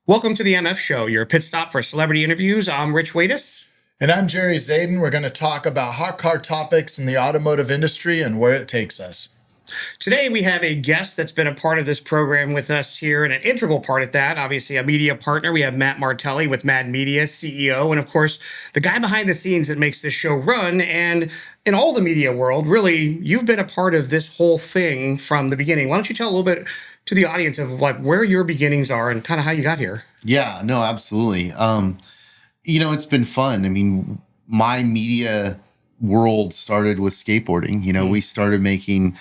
Welcome to the MF Show, your pit stop for celebrity interviews. I'm Rich Waitas. And I'm Jerry Zaiden. We're going to talk about hot car topics in the automotive industry and where it takes us. Today we have a guest that's been a part of this program with us here and an integral part at that. Obviously a media partner. We have Matt Martelli with Mad Media, CEO, and of course the guy behind the scenes that makes this show run. And in all the media world, really, you've been a part of this whole thing from the beginning. Why don't you tell a little bit to the audience of like where your beginnings are and kind of how you got here? Yeah, no, absolutely. It's been fun. I mean, my media world started with skateboarding. We started making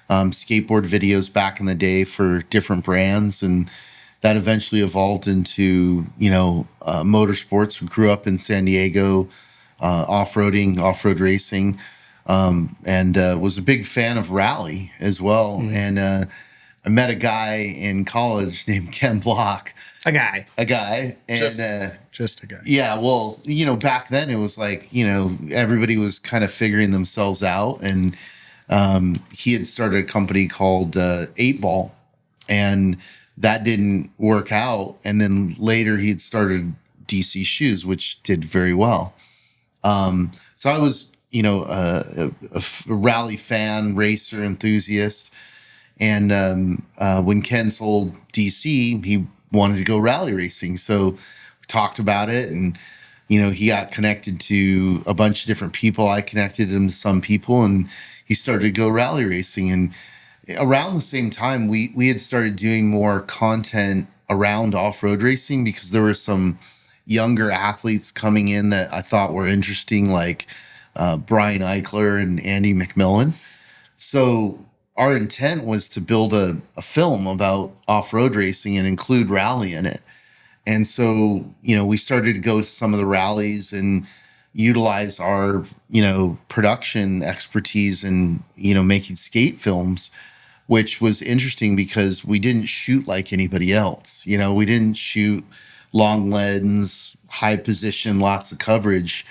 skateboard videos back in the day for different brands, and that eventually evolved into, motorsports. We grew up in San Diego, off-road racing, and was a big fan of rally as well. Mm-hmm. And I met a guy in college named Ken Block. A guy. And just a guy. Yeah. Well, back then it was like, everybody was kind of figuring themselves out. And he had started a company called 8 Ball, and that didn't work out. And then later he'd started DC Shoes, which did very well. So I was, a rally fan, racer, enthusiast. And when Ken sold DC, he wanted to go rally racing. So we talked about it, and, he got connected to a bunch of different people. I connected him to some people, and he started to go rally racing. And around the same time, we had started doing more content around off-road racing because there were some younger athletes coming in that I thought were interesting, like Brian Eichler and Andy McMillan. So our intent was to build a film about off-road racing and include rally in it. And so, we started to go to some of the rallies and utilize our, production expertise in, making skate films, which was interesting because we didn't shoot like anybody else. We didn't shoot long lens, high position, lots of coverage.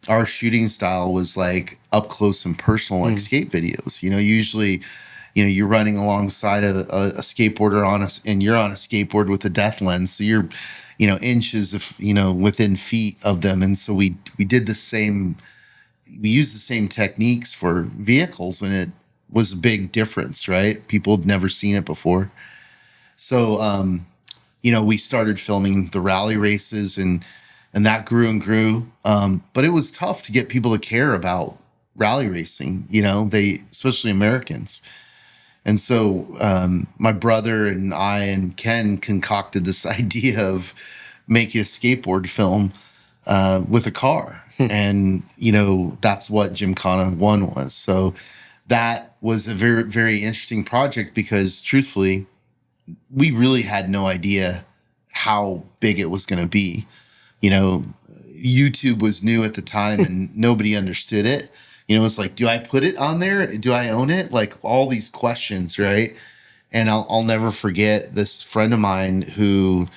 Our shooting style was like up close and personal, like skate videos. Usually, you're running alongside a skateboarder and you're on a skateboard with a depth lens. So you're, inches of, within feet of them. And so we did the same, we used the same techniques for vehicles, and it was a big difference, right? People had never seen it before. So, we started filming the rally races, and that grew and grew. But it was tough to get people to care about rally racing, especially Americans. And so my brother and I and Ken concocted this idea of making a skateboard film with a car. And, that's what Gymkhana 1 was. So that was a very, very interesting project because truthfully, we really had no idea how big it was going to be. YouTube was new at the time and nobody understood it. It's like, do I put it on there? Do I own it? Like all these questions, right? And I'll never forget this friend of mine who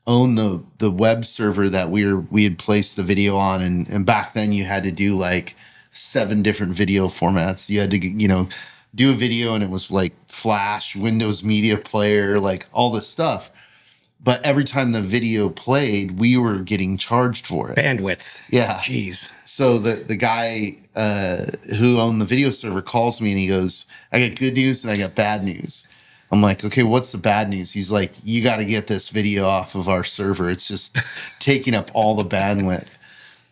owned the web server that we had placed the video on. And back then you had to do like 7 different video formats. You had to, do a video, and it was like Flash, Windows Media Player, like all this stuff. But every time the video played, we were getting charged for it. Bandwidth. Yeah. Jeez. So the guy who owned the video server calls me and he goes, I got good news and I got bad news. I'm like, okay, what's the bad news? He's like, you got to get this video off of our server. It's just taking up all the bandwidth.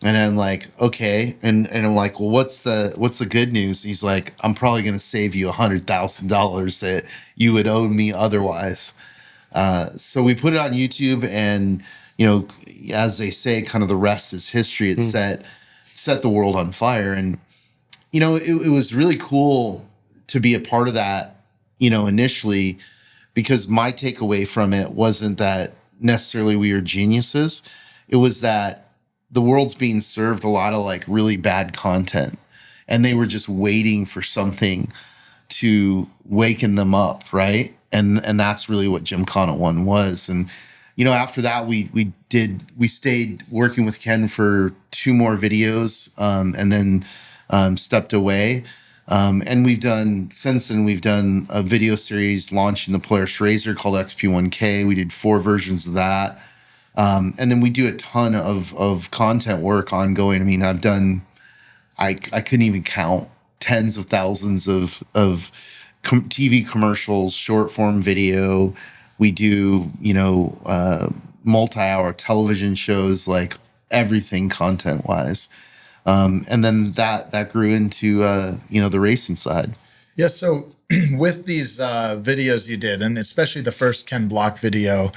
And I'm like, okay. And I'm like, well, what's the good news? He's like, I'm probably going to save you $100,000 that you would owe me otherwise. So we put it on YouTube, and, as they say, kind of the rest is history. It set the world on fire. And, it was really cool to be a part of that, initially, because my takeaway from it wasn't that necessarily we were geniuses. It was that the world's being served a lot of like really bad content, and they were just waiting for something to waken them up. Right. And that's really what Gymkhana 1 was. And, after that, we stayed working with Ken for 2 more videos, and then stepped away. And since then, we've done a video series launching the Polaris Razor called XP1K. We did 4 versions of that. And then we do a ton of content work ongoing. I mean, I couldn't even count tens of thousands of TV commercials, short form video. We do, multi-hour television shows, like everything content wise. And then that grew into, the racing side. Yeah. So with these videos you did, and especially the first Ken Block video,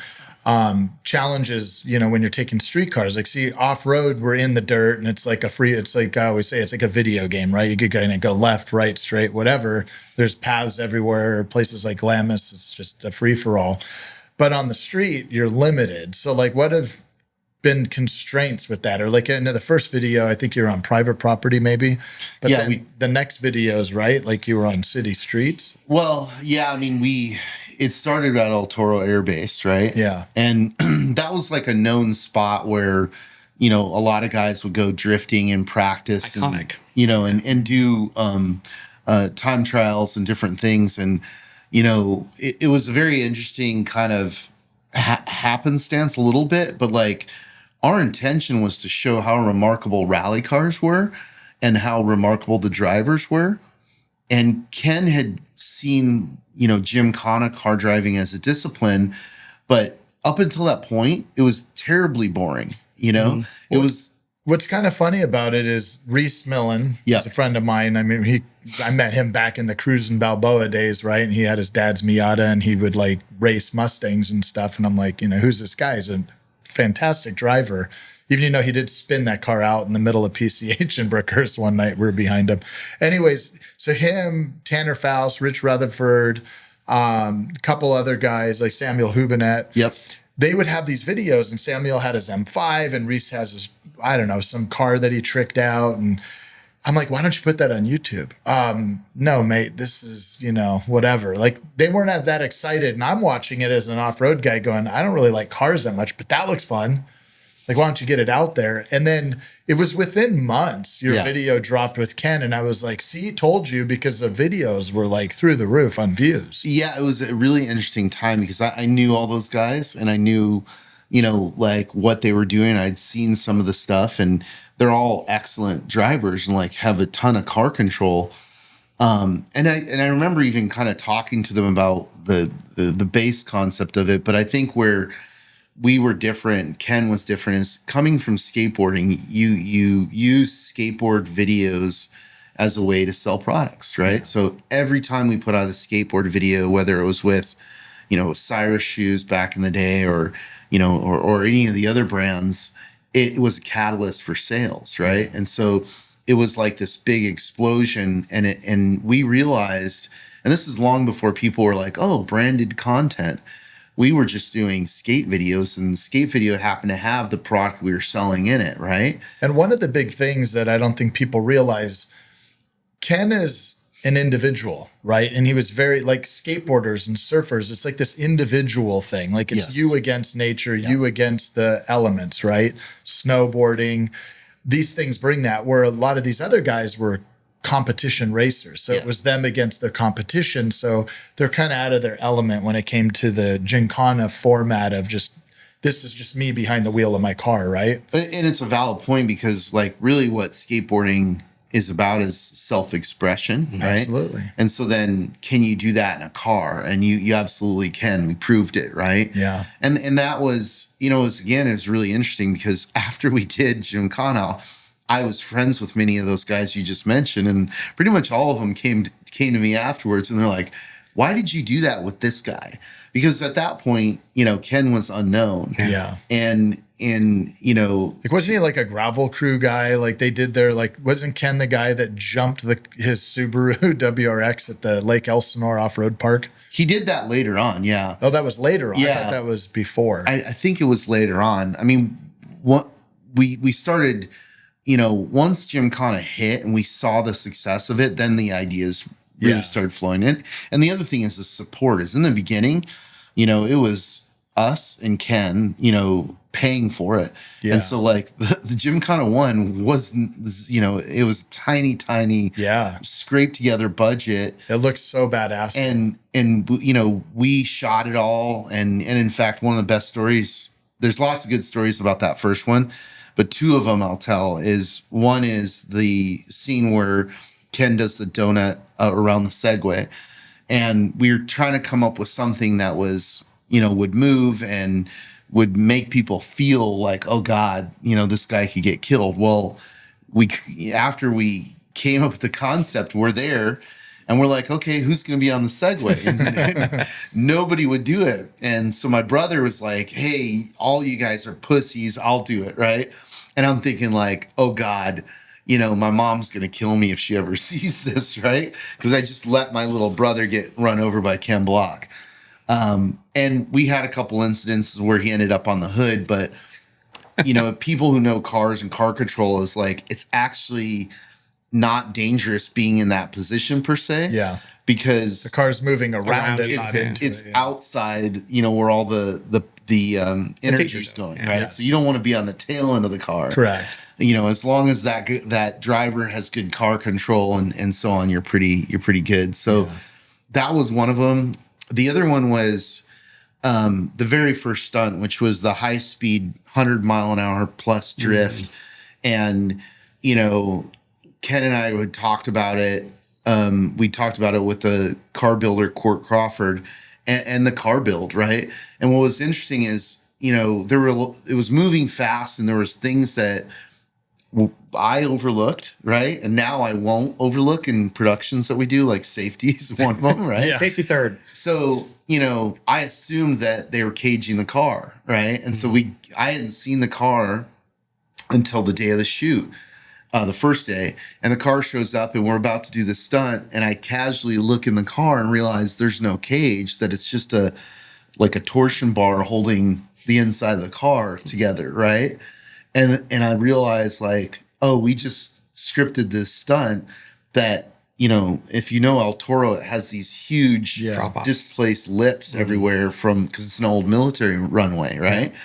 challenges, when you're taking street cars, like see off-road, we're in the dirt and it's like it's like I always say, it's like a video game, right? You could go left, right, straight, whatever. There's paths everywhere, places like Glamis, it's just a free for all. But on the street, you're limited. So like what have been constraints with that? Or like in the first video, I think you're on private property maybe, but Yeah, then the next videos, right? Like you were on city streets. Well, yeah, I mean, it started at El Toro Air Base, right? Yeah. And that was like a known spot where, a lot of guys would go drifting and practice. Iconic. And do time trials and different things. And, it was a very interesting kind of happenstance a little bit, but like our intention was to show how remarkable rally cars were and how remarkable the drivers were. And Ken had seen, Gymkhana car driving as a discipline, but up until that point, it was terribly boring. It was. What's kind of funny about it is Reese Millen, Yeah. he's a friend of mine. I mean, I met him back in the Cruisin' Balboa days, right? And he had his dad's Miata and he would like race Mustangs and stuff. And I'm like, who's this guy? He's a fantastic driver. Even, he did spin that car out in the middle of PCH in Brookhurst one night. We were behind him. Anyways, so him, Tanner Faust, Rich Rutherford, a couple other guys like Samuel Hubinet. Yep. They would have these videos and Samuel had his M5 and Reese has his, I don't know, some car that he tricked out. And I'm like, why don't you put that on YouTube? No, mate, this is, whatever. Like they weren't that excited. And I'm watching it as an off-road guy going, I don't really like cars that much, but that looks fun. Like, why don't you get it out there? And then it was within months, your video dropped with Ken. And I was like, see, told you, because the videos were like through the roof on views. Yeah, it was a really interesting time because I knew all those guys and I knew, like what they were doing. I'd seen some of the stuff and they're all excellent drivers and like have a ton of car control. And I remember even kind of talking to them about the base concept of it. But I think where we were different, Ken was different, is coming from skateboarding, you use skateboard videos as a way to sell products, right? Yeah. So every time we put out a skateboard video, whether it was with, Cyrus shoes back in the day or any of the other brands, it was a catalyst for sales, right? Yeah. And so it was like this big explosion and we realized, and this is long before people were like, oh, branded content. We were just doing skate videos and the skate video happened to have the product we were selling in it, right? And one of the big things that I don't think people realize, Ken is an individual, right? And he was very like skateboarders and surfers. It's like this individual thing. Like it's you against nature, you against the elements, right? Snowboarding, these things bring that, where a lot of these other guys were competition racers. So it was them against their competition. So they're kind of out of their element when it came to the Gymkhana format of just, this is just me behind the wheel of my car, right? And it's a valid point because like really what skateboarding is about is self-expression, right? Absolutely. And so then can you do that in a car? And you absolutely can. We proved it, right? Yeah. And that was, it was really interesting because after we did Gymkhana, I was friends with many of those guys you just mentioned, and pretty much all of them came to me afterwards, and they're like, "Why did you do that with this guy?" Because at that point, Ken was unknown. Yeah, and like wasn't he like a gravel crew guy? Like they did their wasn't Ken the guy that jumped his Subaru WRX at the Lake Elsinore off-road park? He did that later on. Yeah. Oh, that was later on. Yeah. I thought that was before. I think it was later on. I mean, what we started. Once Gymkhana hit and we saw the success of it, then the ideas really started flowing in. And the other thing is the support is in the beginning, it was us and Ken, paying for it. Yeah. And so like the Gymkhana one wasn't, it was tiny, scraped together budget. It looks so badass. And we shot it all. And in fact, one of the best stories there's lots of good stories about that first one, but two of them I'll tell. Is one is the scene where Ken does the donut around the Segway, and we were trying to come up with something that was, would move and would make people feel like, oh God, this guy could get killed. Well, after we came up with the concept, we're there and we're like, okay, who's going to be on the Segway? And nobody would do it. And so my brother was like, hey, all you guys are pussies. I'll do it. Right. And I'm thinking like, oh God, my mom's going to kill me if she ever sees this. Right. Because I just let my little brother get run over by Ken Block. And we had a couple incidences where he ended up on the hood, but people who know cars and car control is like, it's actually not dangerous being in that position per se. Yeah. Because the car's moving around it. It's outside, where all the energy is going, right? Yes. So you don't want to be on the tail end of the car. Correct. As long as that driver has good car control and so on, you're pretty good. So that was one of them. The other one was the very first stunt, which was the high speed 100-mile-an-hour plus drift. And, Ken and I had talked about it. We talked about it with the car builder, Court Crawford, and the car build, right? And what was interesting is, it was moving fast and there was things that I overlooked, right? And now I won't overlook in productions that we do, like safety is one of them, right? Safety third. So, I assumed that they were caging the car, right? And so I hadn't seen the car until the day of the shoot, the first day. And the car shows up and we're about to do the stunt. And I casually look in the car and realize there's no cage, that it's just a torsion bar holding the inside of the car together, right? And I realized like, oh, we just scripted this stunt that, if El Toro, it has these huge displaced lips everywhere because it's an old military runway, right? Yeah.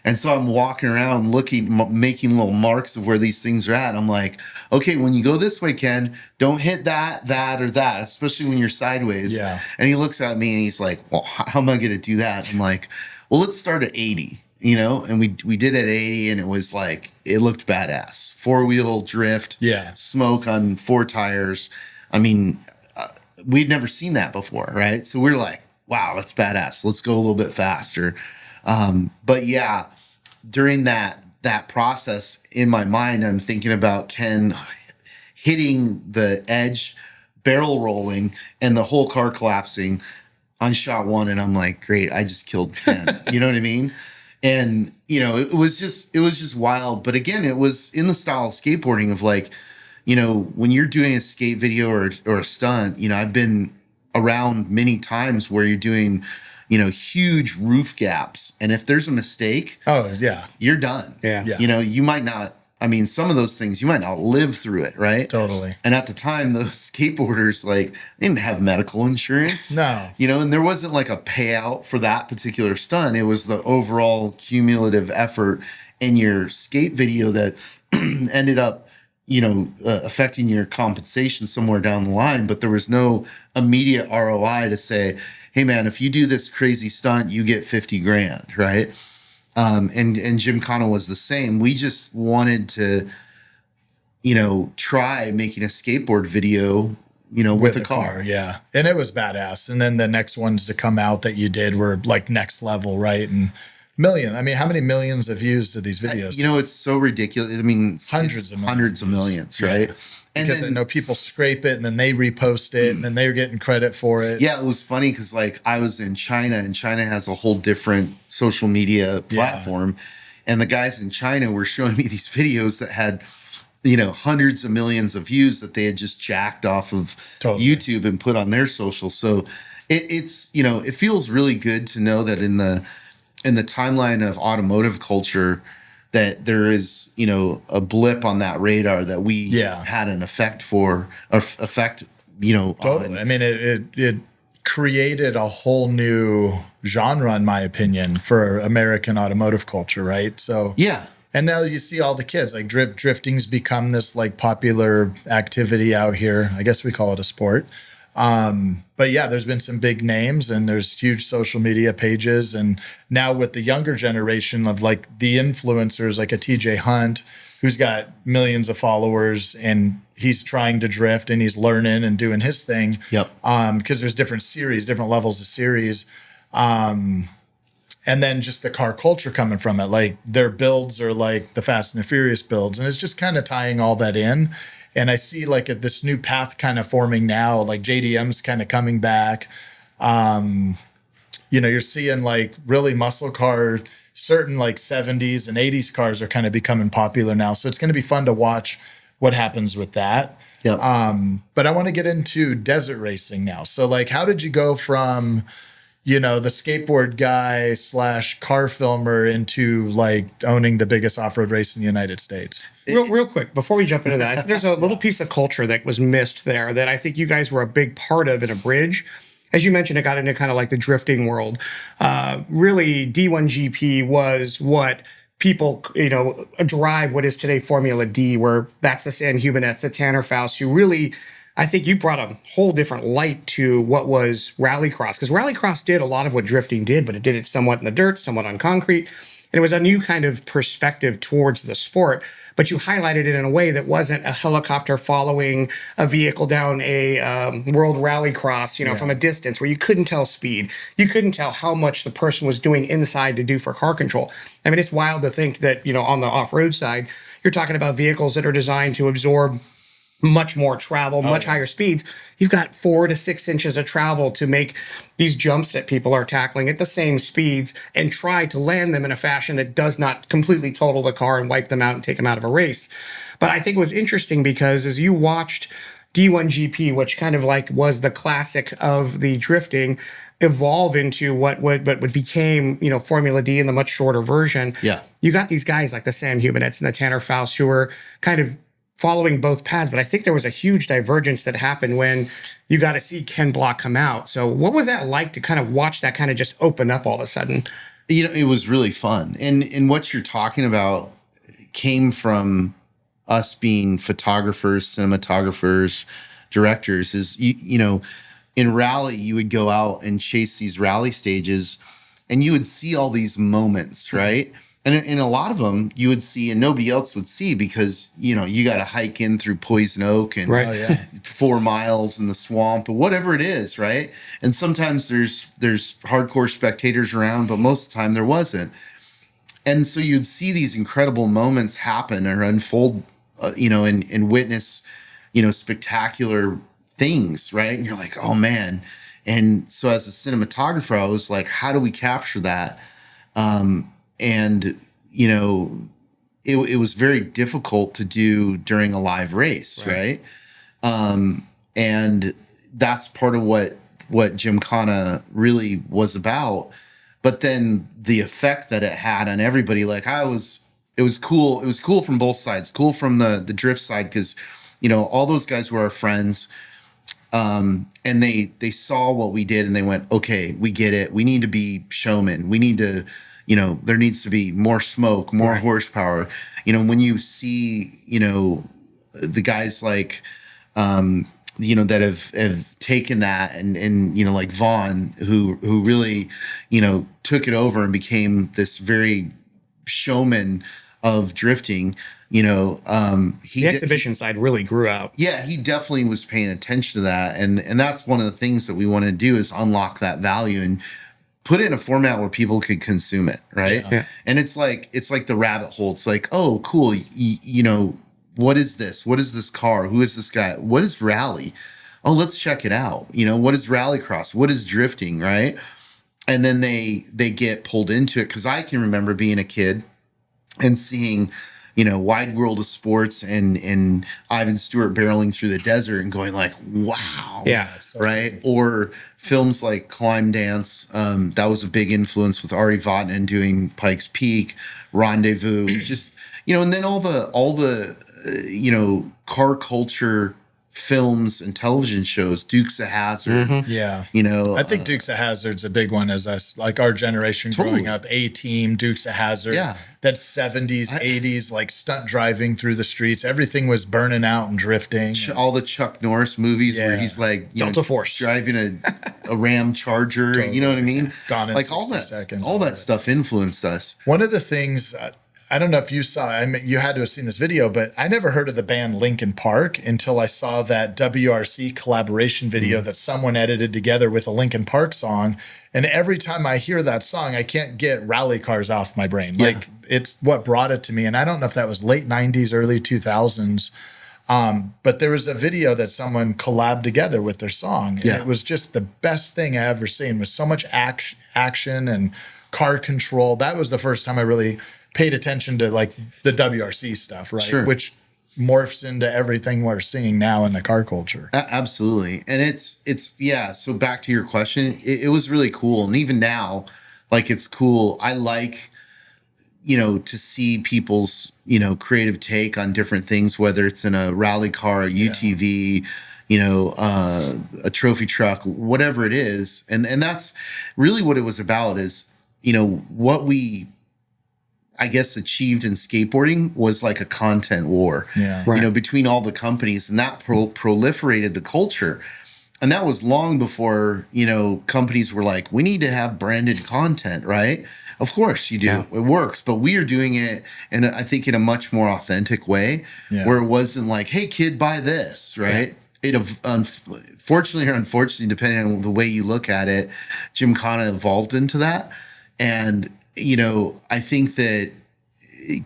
And so I'm walking around making little marks of where these things are at. I'm like, okay, when you go this way, Ken, don't hit that, or that, especially when you're sideways. Yeah. And he looks at me and he's like, well, how am I going to do that? I'm like, well, let's start at 80. And we did at 80 and it was like, it looked badass. 4-wheel drift, smoke on 4 tires. I mean, we'd never seen that before, right? So we're like, wow, that's badass. Let's go a little bit faster. But yeah, during that process in my mind, I'm thinking about Ken hitting the edge, barrel rolling, and the whole car collapsing on shot one. And I'm like, great, I just killed Ken. You know what I mean? And, it was just wild. But again, it was in the style of skateboarding of like, when you're doing a skate video or a stunt, I've been around many times where you're doing, huge roof gaps. And if there's a mistake, you're done. Yeah. You might not, some of those things, you might not live through it, right? Totally. And at the time, those skateboarders, they didn't have medical insurance. No. And there wasn't like a payout for that particular stunt. It was the overall cumulative effort in your skate video that ended up, affecting your compensation somewhere down the line. But there was no immediate ROI to say, hey man, if you do this crazy stunt, you get 50 grand, right? And Gymkhana was the same. We just wanted to, try making a skateboard video, with a car. Yeah. And it was badass. And then the next ones to come out that you did were like next level, right? And how many millions of views did these videos? It's so ridiculous. Hundreds of millions, right? And because I know people scrape it and then they repost it and then they're getting credit for it. Yeah, it was funny because I was in China and China has a whole different social media platform. And the guys in China were showing me these videos that had, hundreds of millions of views that they had just jacked off of YouTube and put on their social. So it's it feels really good to know that in the timeline of automotive culture that there is, a blip on that radar that we had an effect. Totally. On. It created a whole new genre, in my opinion, for American automotive culture, right? So yeah. And now you see all the kids, like drifting's become this like popular activity out here. I guess we call it a sport. But yeah, there's been some big names and there's huge social media pages. And now with the younger generation of like the influencers, like a TJ Hunt, who's got millions of followers and he's trying to drift and he's learning and doing his thing. Yep. Because there's different series, different levels of series. And then just the car culture coming from it, like their builds are like the Fast and the Furious builds. And it's just kind of tying all that in. And I see like this new path kind of forming now, like JDM's kind of coming back. You're seeing like really muscle car, certain like 70s and 80s cars are kind of becoming popular now. So it's going to be fun to watch what happens with that. Yep. But I want to get into desert racing now. So like, how did you go from, the skateboard guy / car filmer into like owning the biggest off-road race in the United States? Real quick, before we jump into that, I think there's a little piece of culture that was missed there that I think you guys were a big part of in a bridge. As you mentioned, it got into kind of like the drifting world. Really, D1GP was what people, drive what is today Formula D, where that's the San Hubernettes, the Tanner Faust, who really, I think you brought a whole different light to what was rallycross, because rallycross did a lot of what drifting did, but it did it somewhat in the dirt, somewhat on concrete. And it was a new kind of perspective towards the sport, but you highlighted it in a way that wasn't a helicopter following a vehicle down a world rallycross, from a distance where you couldn't tell speed. You couldn't tell how much the person was doing inside to do for car control. I mean, it's wild to think that, on the off-road side, you're talking about vehicles that are designed to absorb much more travel, much higher speeds. You've got 4 to 6 inches of travel to make these jumps that people are tackling at the same speeds and try to land them in a fashion that does not completely total the car and wipe them out and take them out of a race. But I think it was interesting because as you watched D1GP, which kind of like was the classic of the drifting, evolve into what became, Formula D in the much shorter version. Yeah. You got these guys like the Sam Hubernettes and the Tanner Faust who were kind of following both paths, but I think there was a huge divergence that happened when you got to see Ken Block come out. So what was that like to kind of watch that kind of just open up all of a sudden? It was really fun. And what you're talking about came from us being photographers, cinematographers, directors is, in rally, you would go out and chase these rally stages and you would see all these moments, right? And in a lot of them you would see and nobody else would see because, you got to hike in through Poison Oak and 4 miles in the swamp or whatever it is. Right. And sometimes there's hardcore spectators around, but most of the time there wasn't. And so you'd see these incredible moments happen or unfold, and witness, spectacular things. Right. And you're like, oh man. And so as a cinematographer, I was like, how do we capture that? And, it was very difficult to do during a live race, right? And that's part of what Gymkhana really was about. But then the effect that it had on everybody, like it was cool. It was cool from both sides, cool from the drift side, because, all those guys were our friends. And they saw what we did and they went, okay, we get it. We need to be showmen. We need to, there needs to be more smoke, more horsepower. When you see, the guys like, that have taken that and like Vaughn, who really, took it over and became this very showman of drifting, the exhibition side really grew out. Yeah, he definitely was paying attention to that. And that's one of the things that we want to do is unlock that value and put it in a format where people could consume it. Right. Yeah. And it's like the rabbit hole. It's like, oh, cool. What is this? What is this car? Who is this guy? What is rally? Oh, let's check it out. What is rallycross? What is drifting? Right. And then they get pulled into it. Cause I can remember being a kid and seeing, Wide World of Sports and Ivan Stewart barreling through the desert and going like, wow. Yeah. Right. Or films like Climb Dance. That was a big influence with Ari Vatanen doing Pikes Peak, Rendezvous, just, and then all the car culture films and television shows, Dukes of Hazzard. Yeah. You know, I think Dukes of Hazzard's a big one as us, like our generation growing up. A-Team, Dukes of Hazzard. Yeah. That 70s, 80s, like stunt driving through the streets. Everything was burning out and drifting. all the Chuck Norris movies where Yeah. he's like, you Delta know, Force. driving a Ram Charger. You know what I mean? Gone in like 60 seconds. all that stuff influenced us. One of the things, I don't know if you saw, I mean, you had to have seen this video, but I never heard of the band Linkin Park until I saw that WRC collaboration video that someone edited together with a Linkin Park song. And every time I hear that song, I can't get Rally Cars off my brain. Yeah. Like, it's what brought it to me. And I don't know if that was late 90s, early 2000s. But there was a video that someone collabed together with their song. And it was just the best thing I ever seen, with so much action and car control. That was the first time I really paid attention to like the WRC stuff, right? Sure. Which morphs into everything we're seeing now in the car culture. Absolutely. And it's yeah. So back to your question, it was really cool. And even now, like, it's cool. I like, you know, to see people's, you know, creative take on different things, whether it's in a rally car, a UTV, you know, a trophy truck, whatever it is. And that's really what it was about, is, you know, what we, I guess, achieved in skateboarding was like a content war, Yeah. you know, between all the companies, and that proliferated the culture. And that was long before, you know, companies were like, we need to have branded content, right? Of course you do. Yeah. It works. But we are doing it, and I think in a much more authentic way, where it wasn't like, hey, kid, buy this, right? It unfortunately or unfortunately, depending on the way you look at it, Gymkhana evolved into that. And, you know, I think that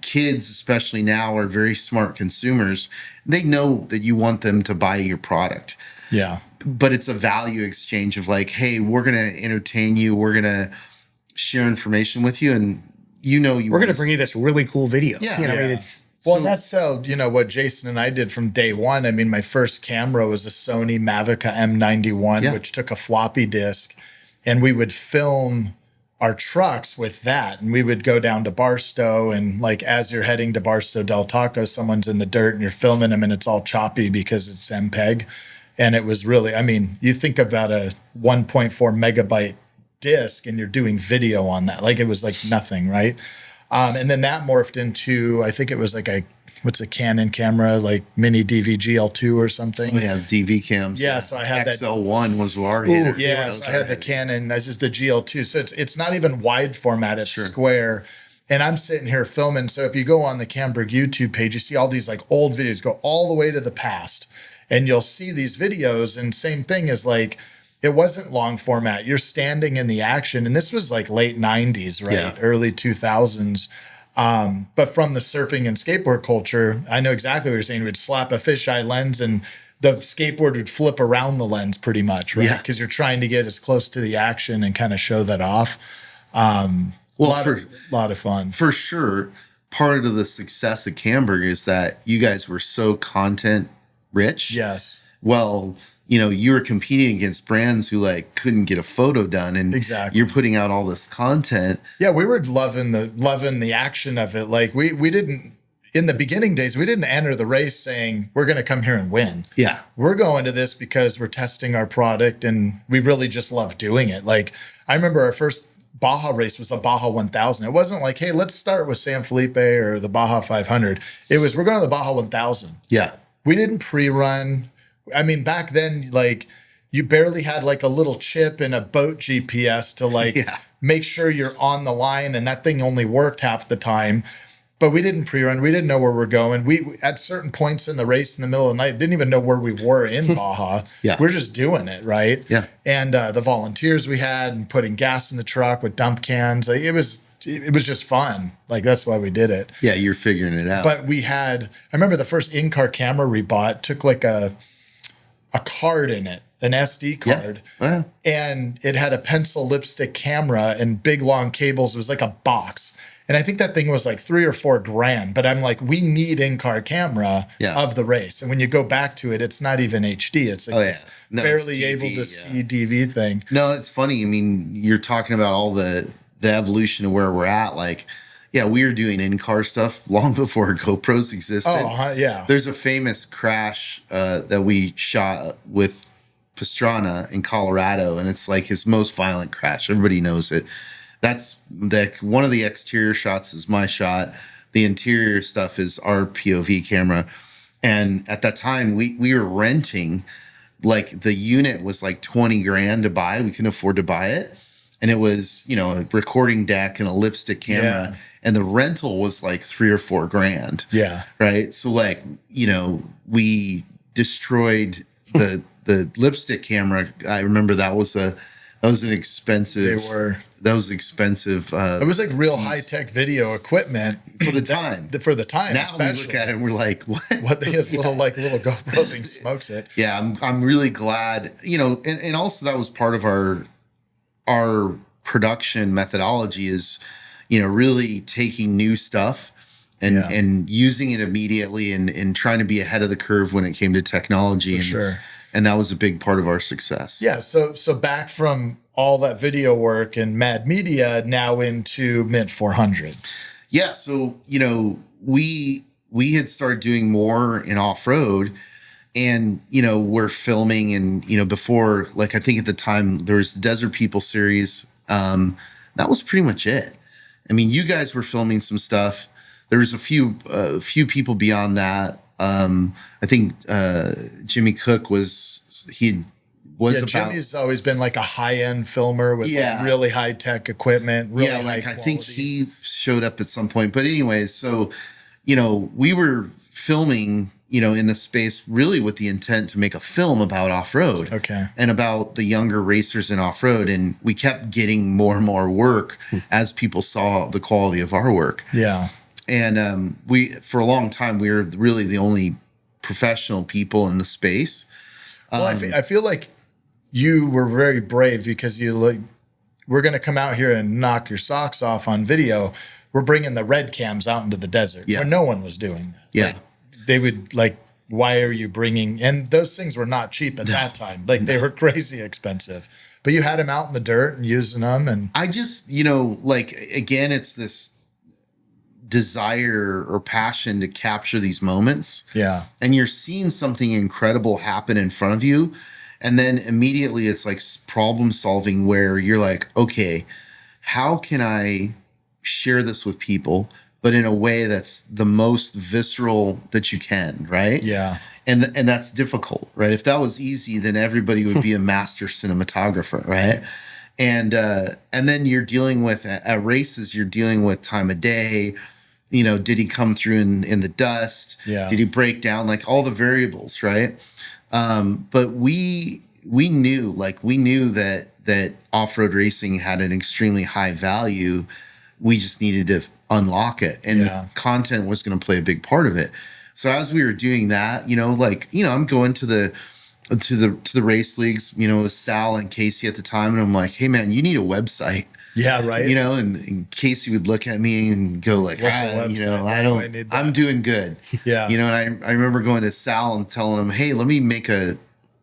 kids, especially now, are very smart consumers. They know that you want them to buy your product. Yeah. But it's a value exchange of like, hey, we're going to entertain you. We're going to share information with you. And you know, We're going to bring you this really cool video. Yeah. You know, I mean, Yeah. it's Well, So- and that's how, you know, what Jason and I did from day one. I mean, my first camera was a Sony Mavica M91, which took a floppy disk, and we would film our trucks with that. And we would go down to Barstow, and like, as you're heading to Barstow Del Taco, someone's in the dirt and you're filming them, and it's all choppy because it's MPEG. And it was really, I mean, you think about a 1.4 megabyte disc and you're doing video on that. Like, it was like nothing, right? And then that morphed into, I think it was like what's a Canon camera, like mini DV GL2 or something. Oh, yeah, DV cams. Yeah, so I had that. XL1 was our Yes, I had the Canon. That's just the GL2. So it's not even wide format, it's square. And I'm sitting here filming. So if you go on the Camberg YouTube page, you see all these like old videos, go all the way to the past. And you'll see these videos, and same thing is like, it wasn't long format. You're standing in the action. And this was like late 90s, right? Yeah. Early 2000s. But from the surfing and skateboard culture, I know exactly what you're saying. We'd slap a fisheye lens and the skateboard would flip around the lens pretty much, right? Yeah. Because you're trying to get as close to the action and kind of show that off. Lot of fun. For sure, part of the success of Camberg is that you guys were so content rich. Yes. Well, you know, you were competing against brands who like couldn't get a photo done, and Exactly. you're putting out all this content. Yeah, we were loving the action of it. Like we didn't, in the beginning days, we didn't enter the race saying we're going to come here and win. Yeah. We're going to this because we're testing our product and we really just love doing it. Like, I remember our first Baja race was a Baja 1000. It wasn't like, hey, let's start with San Felipe or the Baja 500. It was, we're going to the Baja 1000. Yeah. We didn't pre-run. I mean, back then, like, you barely had like a little chip and a boat GPS to like make sure you're on the line, and that thing only worked half the time. But we didn't pre-run. We didn't know where we're going. We, at certain points in the race in the middle of the night, didn't even know where we were in Baja. We're just doing it, right? Yeah. And the volunteers we had, and putting gas in the truck with dump cans, like, it was just fun. Like, that's why we did it. Yeah, you're figuring it out. But we had, I remember the first in-car camera we bought took like a card in it, an SD card. Yeah. And it had a pencil lipstick camera and big long cables. It was like a box. And I think that thing was like $3 or $4 grand. But I'm like, we need in-car camera of the race. And when you go back to it, it's not even HD. It's like this barely it's able DV, to see DV thing. No, it's funny. I mean, you're talking about all the evolution of where we're at. Like, Yeah, we were doing in-car stuff long before GoPros existed. Oh, yeah. There's a famous crash that we shot with Pastrana in Colorado, and it's like his most violent crash. Everybody knows it. That's one of the exterior shots is my shot. The interior stuff is our POV camera. And at that time, we were renting, like the unit was like 20 grand to buy. We couldn't afford to buy it. And it was, you know, a recording deck and a lipstick camera. Yeah. And the rental was like 3 or 4 grand. Yeah. Right. So like, you know, we destroyed the lipstick camera. I remember that was an expensive. That was expensive. It was like real high tech video equipment for the time. For the time, now especially. we look at it and we're like, what? What this little GoPro thing smokes it. Yeah, I'm really glad. You know, and also that was part of our production methodology is, you know, really taking new stuff and using it immediately and trying to be ahead of the curve when it came to technology. Sure. And that was a big part of our success. Yeah. So back from all that video work and Mad Media now into Mint 400. Yeah. So, you know, we had started doing more in off-road and, you know, we're filming and, you know, before, like, I think at the time there was the Desert People series. That was pretty much it. I mean, you guys were filming some stuff. There was a few people beyond that. I think Jimmy Cook Jimmy's always been like a high-end filmer with like really high-tech equipment. Really high quality. I think he showed up at some point. But anyways, so, you know, we were filming, you know, in the space really with the intent to make a film about off-road. Okay. And about the younger racers in off-road. And we kept getting more and more work as people saw the quality of our work. Yeah. And for a long time, we were really the only professional people in the space. Well, I feel like you were very brave because we're going to come out here and knock your socks off on video. We're bringing the red cams out into the desert where no one was doing that. Yeah. Like, they would like, why are you bringing, and those things were not cheap at that time. Like they were crazy expensive, but you had them out in the dirt and using them. And I just, you know, like, again, it's this desire or passion to capture these moments. Yeah. And you're seeing something incredible happen in front of you. And then immediately it's like problem solving where you're like, okay, how can I share this with people, but in a way that's the most visceral that you can, right? Yeah. And that's difficult, right? If that was easy, then everybody would be a master cinematographer, right? And then you're dealing with, at races, you're dealing with time of day. You know, did he come through in the dust? Yeah. Did he break down? Like all the variables, right? But we knew that off-road racing had an extremely high value. We just needed to unlock it, and content was going to play a big part of it. So as we were doing that, you know, like, you know, I'm going to the race leagues, you know, with Sal and Casey at the time, and I'm like, hey man, you need a website. Yeah, right. You know, and Casey would look at me and go like, what's a website? You know, I'm doing good. Yeah. You know, and I remember going to Sal and telling him, hey, let me make a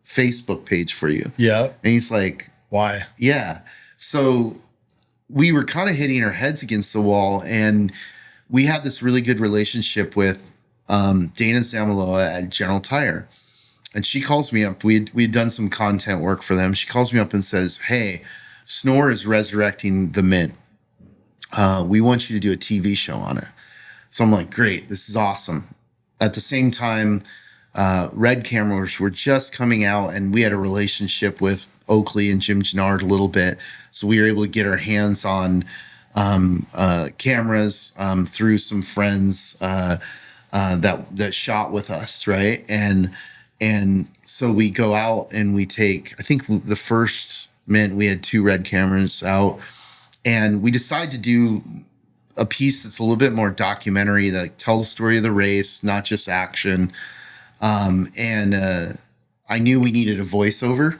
Facebook page for you. Yeah. And he's like, why? Yeah. So we were kind of hitting our heads against the wall, and we had this really good relationship with Dana Zamaloa at General Tire. And she calls me up. We had done some content work for them. She calls me up and says, hey, Snore is resurrecting the Mint. We want you to do a TV show on it. So I'm like, great, this is awesome. At the same time, Red cameras were just coming out, and we had a relationship with Oakley and Jim Gennard a little bit. So we were able to get our hands on cameras through some friends that shot with us, right? And so we go out and we take, I think the first Mint, we had 2 Red cameras out, and we decided to do a piece that's a little bit more documentary, that tell the story of the race, not just action. I knew we needed a voiceover.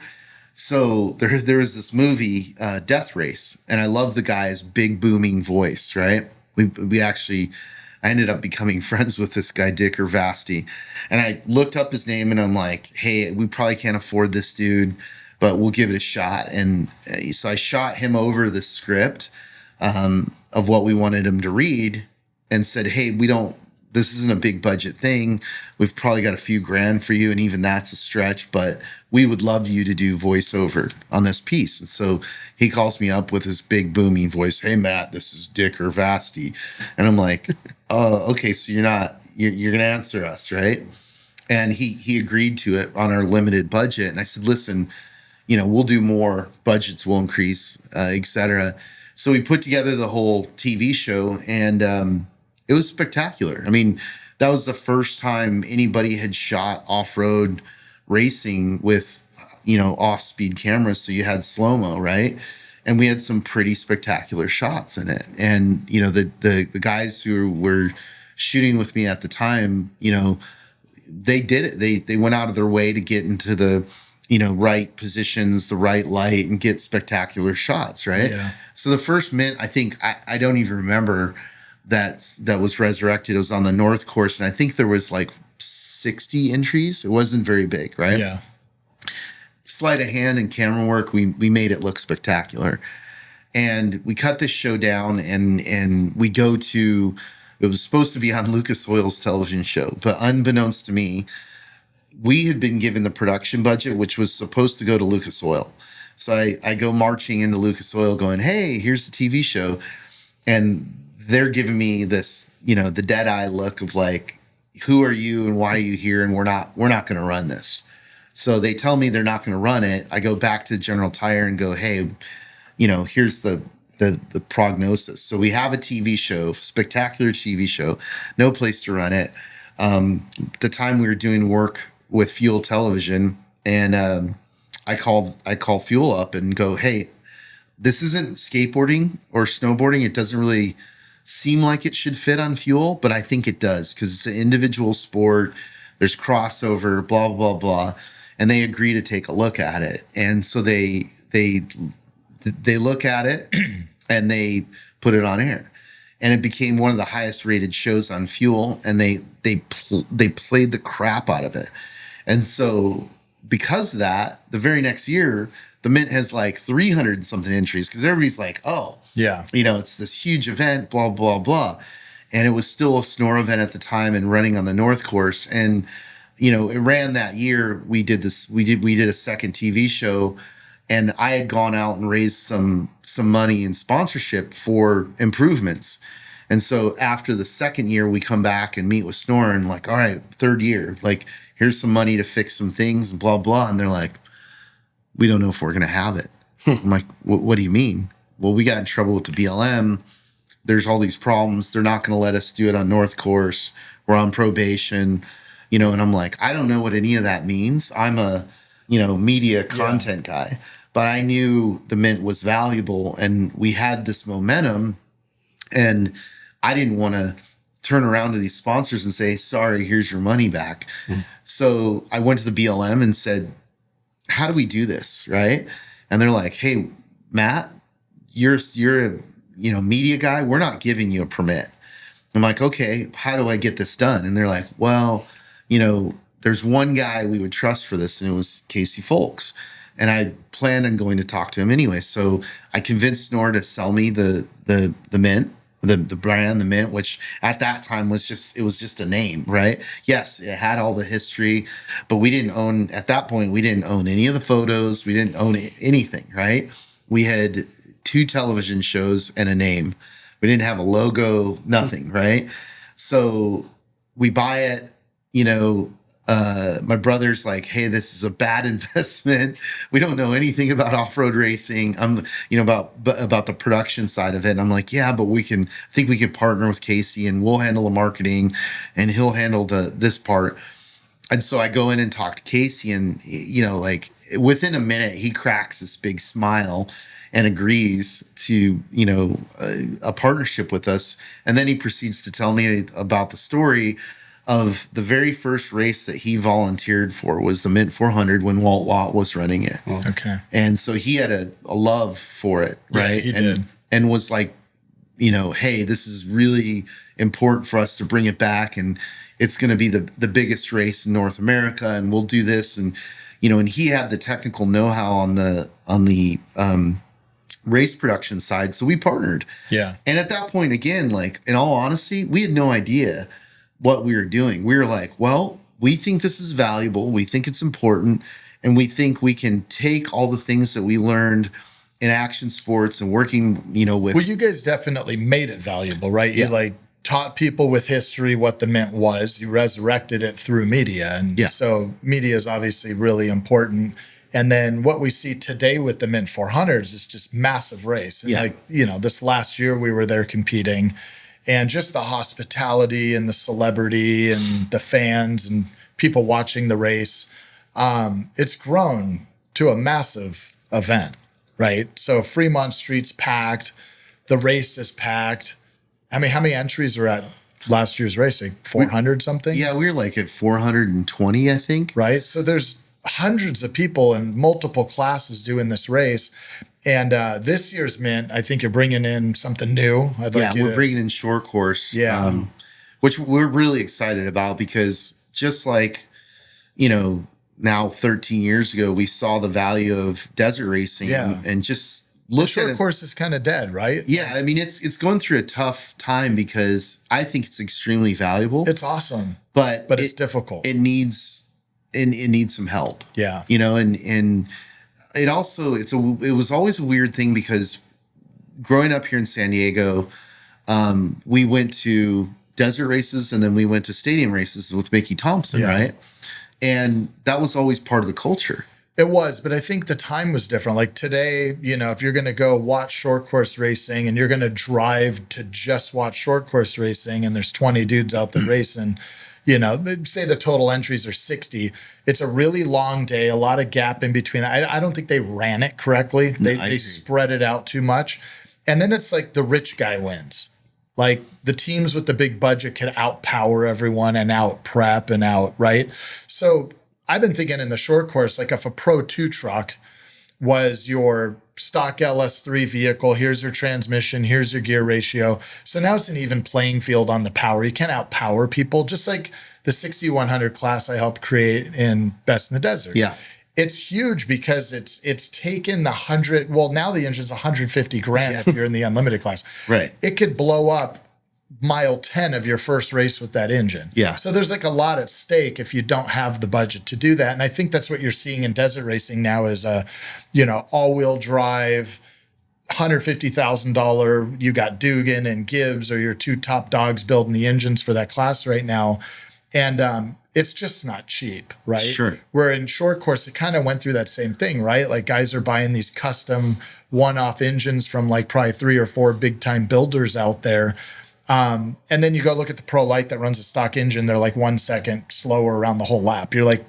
So there was this movie, Death Race, and I love the guy's big booming voice, right? I ended up becoming friends with this guy, Dick Vasti. And I looked up his name and I'm like, hey, we probably can't afford this dude, but we'll give it a shot. And so I shot him over the script. And of what we wanted him to read and said, hey, this isn't a big budget thing. We've probably got a few grand for you. And even that's a stretch, but we would love you to do voiceover on this piece. And so he calls me up with his big booming voice. Hey, Matt, this is Dick or Vasti. And I'm like, oh, okay. So you're going to answer us, right? And he agreed to it on our limited budget. And I said, listen, we'll do more, budgets will increase, et cetera. So we put together the whole TV show, and it was spectacular. I mean, that was the first time anybody had shot off-road racing with, off-speed cameras. So you had slow-mo, right? And we had some pretty spectacular shots in it. And, the guys who were shooting with me at the time, they did it. They went out of their way to get into the, right positions, the right light, and get spectacular shots, right? Yeah. So the first mint, I think, I don't even remember that was resurrected. It was on the North Course, and I think there was like 60 entries. It wasn't very big, right? Yeah. Sleight of hand and camera work, we made it look spectacular. And we cut this show down, and we go to, it was supposed to be on Lucas Oil's television show, but unbeknownst to me, we had been given the production budget, which was supposed to go to Lucas Oil. So I go marching into Lucas Oil going, hey, here's the TV show. And they're giving me this, the dead eye look of like, who are you and why are you here? And we're not going to run this. So they tell me they're not going to run it. I go back to General Tire and go, hey, here's the prognosis. So we have a TV show, spectacular TV show, no place to run it. The time we were doing work with Fuel Television, and I call Fuel up and go, hey, this isn't skateboarding or snowboarding. It doesn't really seem like it should fit on Fuel, but I think it does because it's an individual sport. There's crossover, blah, blah, blah. And they agree to take a look at it. And so they look at it and they put it on air. And it became one of the highest rated shows on Fuel, and they played the crap out of it. And so because of that, the very next year, the Mint has like 300 and something entries because everybody's like, oh, yeah, it's this huge event, blah, blah, blah. And it was still a snore event at the time and running on the North Course. And, it ran that year. We did a second TV show, and I had gone out and raised some money in sponsorship for improvements. And so after the second year, we come back and meet with Snore and like, all right, third year, like, here's some money to fix some things and blah, blah. And they're like, we don't know if we're going to have it. I'm like, what do you mean? Well, we got in trouble with the BLM. There's all these problems. They're not going to let us do it on North Course. We're on probation, and I'm like, I don't know what any of that means. I'm a, media content guy, but I knew the Mint was valuable and we had this momentum, and I didn't want to turn around to these sponsors and say, sorry, here's your money back. So I went to the BLM and said, how do we do this? Right. And they're like, hey, Matt, you're a, media guy. We're not giving you a permit. I'm like, okay, how do I get this done? And they're like, well, there's one guy we would trust for this, and it was Casey Folks. And I planned on going to talk to him anyway. So I convinced Snore to sell me the Mint, the brand, the Mint, which at that time was just a name, right? Yes, it had all the history, but at that point, we didn't own any of the photos. We didn't own anything, right? We had 2 television shows and a name. We didn't have a logo, nothing, right? So we buy it, my brother's like, hey, this is a bad investment. We don't know anything about off-road racing. I'm, about the production side of it. And I'm like, yeah, but I think we could partner with Casey and we'll handle the marketing and he'll handle this part. And so I go in and talk to Casey, and, within a minute, he cracks this big smile and agrees to, a partnership with us. And then he proceeds to tell me about the story of the very first race that he volunteered for was the Mint 400 when Walt Watt was running it. Oh, okay. And so he had a love for it, right? Yeah, he did. And was like, hey, this is really important for us to bring it back, and it's going to be the biggest race in North America, and we'll do this. And, and he had the technical know-how on the race production side. So we partnered. Yeah. And at that point, again, like in all honesty, we had no idea what we were doing. We were like, well, we think this is valuable. We think it's important. And we think we can take all the things that we learned in action sports and working, with. Well, you guys definitely made it valuable, right? Yeah. You like taught people with history what the mint was. You resurrected it through media. And so media is obviously really important. And then what we see today with the Mint 400s is just massive race. And this last year we were there competing, and just the hospitality and the celebrity and the fans and people watching the race. It's grown to a massive event, right? So Fremont Street's packed, the race is packed. I mean, how many entries were at last year's race? Like 400 something? Yeah, we were like at 420, I think. Right. So there's hundreds of people in multiple classes doing this race. And this year's Mint, I think you're bringing in something new. We're bringing in short course, which we're really excited about, because just like, now 13 years ago, we saw the value of desert racing and just looked short at it. Course is kind of dead, right? Yeah. I mean, it's going through a tough time, because I think it's extremely valuable. It's awesome, but it's difficult. It needs some help. Yeah. And it also, it was always a weird thing, because growing up here in San Diego, we went to desert races and then we went to stadium races with Mickey Thompson, right? And that was always part of the culture. It was, but I think the time was different. Like today, if you're going to go watch short course racing and you're going to drive to just watch short course racing, and there's 20 dudes out there racing, say the total entries are 60. It's a really long day, a lot of gap in between. I don't think they ran it correctly. They spread it out too much. And then it's like the rich guy wins. Like the teams with the big budget can outpower everyone and out prep and out, right? So I've been thinking in the short course, like if a Pro 2 truck was your stock LS3 vehicle, here's your transmission, here's your gear ratio. So now it's an even playing field on the power. You can't outpower people, just like the 6100 class I helped create in Best in the Desert. Yeah. It's huge because it's taken now the engine's 150 grand if you're in the unlimited class. Right. It could blow up mile 10 of your first race with that engine. Yeah. So there's like a lot at stake if you don't have the budget to do that. And I think that's what you're seeing in desert racing now is all-wheel drive, $150,000. You got Dugan and Gibbs are your two top dogs building the engines for that class right now. And it's just not cheap, right? Sure. Where in short course, it kind of went through that same thing, right? Like guys are buying these custom one-off engines from like probably 3 or 4 big-time builders out there. And then you go look at the Pro Light that runs a stock engine. They're like 1 second slower around the whole lap. You're like,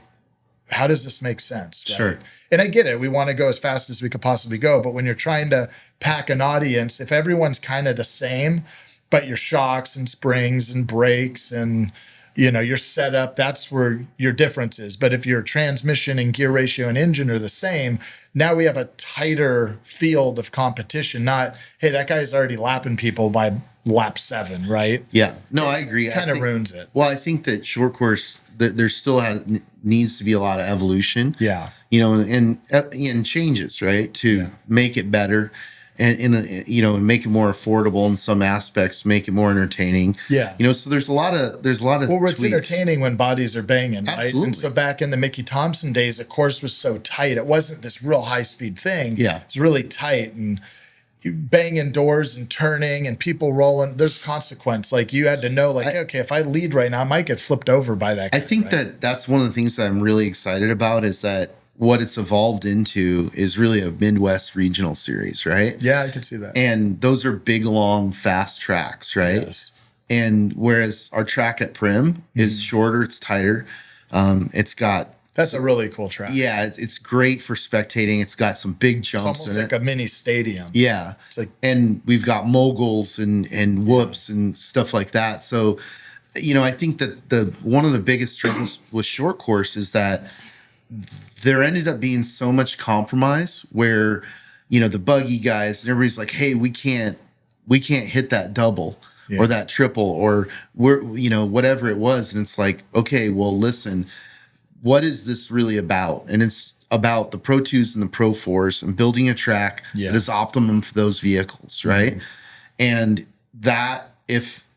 how does this make sense? Right? Sure. And I get it. We want to go as fast as we could possibly go. But when you're trying to pack an audience, if everyone's kind of the same, but your shocks and springs and brakes and your setup, that's where your difference is. But if your transmission and gear ratio and engine are the same, now we have a tighter field of competition. Not, hey, that guy's already lapping people by lap 7, right? Yeah. No, I agree. Kind of ruins it. Well, I think that short course, there still needs to be a lot of evolution. Yeah. And changes, right? To make it better. And make it more affordable in some aspects, make it more entertaining. Yeah. So there's a lot of Well, it's tweaks. entertaining when bodies are banging, right? Absolutely. And so back in the Mickey Thompson days, the course was so tight. It wasn't this real high speed thing. Yeah. It was really tight and you banging doors and turning and people rolling. There's consequence. Like you had to know, okay, if I lead right now, I might get flipped over by that guy. I think that's one of the things that I'm really excited about is that what it's evolved into is really a Midwest regional series, right? Yeah, I can see that. And those are big, long, fast tracks, right? Yes. And whereas our track at Prim is shorter, it's tighter. It's got... That's a really cool track. Yeah, it's great for spectating. It's got some big jumps It's almost in like it. a mini stadium. Yeah. It's like, and we've got moguls and whoops and stuff like that. So, I think that one of the biggest struggles with short course is that there ended up being so much compromise where, the buggy guys and everybody's like, hey, we can't hit that double or that triple or whatever it was. And it's like, okay, well, listen, what is this really about? And it's about the Pro 2s and the Pro 4s and building a track that is optimum for those vehicles, right? And that if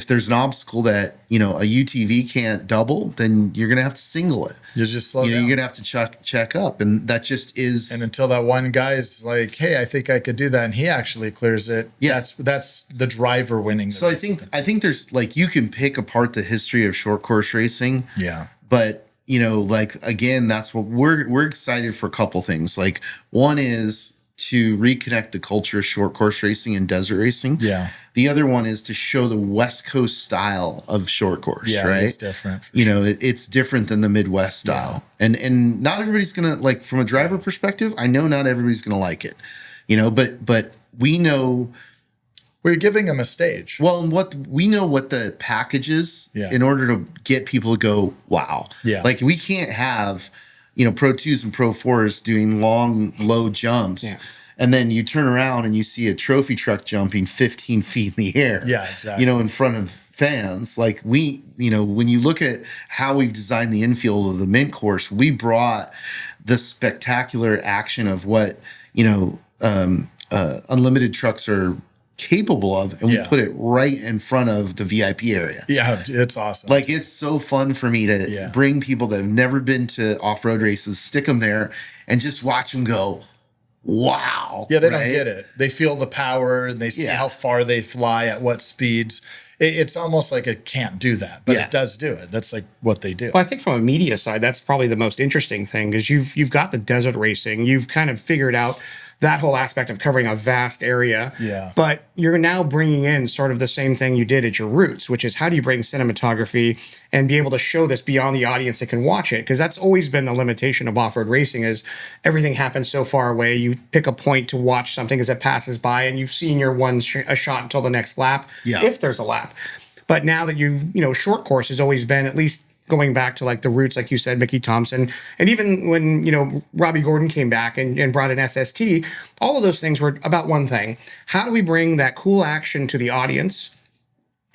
there's an obstacle that, a UTV can't double, then you're going to have to single it. You just slow down. You're going to have to check up. And that just is. And until that one guy's like, hey, I think I could do that. And he actually clears it. Yeah. That's the driver winning. So I think there's like, you can pick apart the history of short course racing. Yeah. But, like, again, that's what we're excited for a couple things. Like, one is to reconnect the culture of short course racing and desert racing. Yeah. The other one is to show the West Coast style of short course, right? It's different. It's different than the Midwest style. And not everybody's going to, like, from a driver perspective, I know not everybody's going to like it, but we know. We're giving them a stage. Well, and we know what the package is in order to get people to go, wow. Yeah. Like, we can't have, Pro 2s and Pro 4s doing long, low jumps. Yeah. And then you turn around and you see a trophy truck jumping 15 feet in the air. Yeah, exactly. In front of fans. Like, when you look at how we've designed the infield of the Mint course, we brought the spectacular action of what, unlimited trucks are capable of, and we put it right in front of the VIP area. Yeah, it's awesome. Like, it's so fun for me to bring people that have never been to off-road races, stick them there, and just watch them go, wow. Yeah, they don't get it. They feel the power, and they see how far they fly at what speeds. It's almost like it can't do that, but it does do it. That's like what they do. Well, I think from a media side, that's probably the most interesting thing, because you've got the desert racing. You've kind of figured out that whole aspect of covering a vast area. Yeah. But you're now bringing in sort of the same thing you did at your roots, which is how do you bring cinematography and be able to show this beyond the audience that can watch it? Because that's always been the limitation of off-road racing, is everything happens so far away. You pick a point to watch something as it passes by, and you've seen your a shot until the next lap, if there's a lap. But now that short course has always been, at least going back to like the roots, like you said, Mickey Thompson, and even when, Robbie Gordon came back and brought an SST, all of those things were about one thing. How do we bring that cool action to the audience?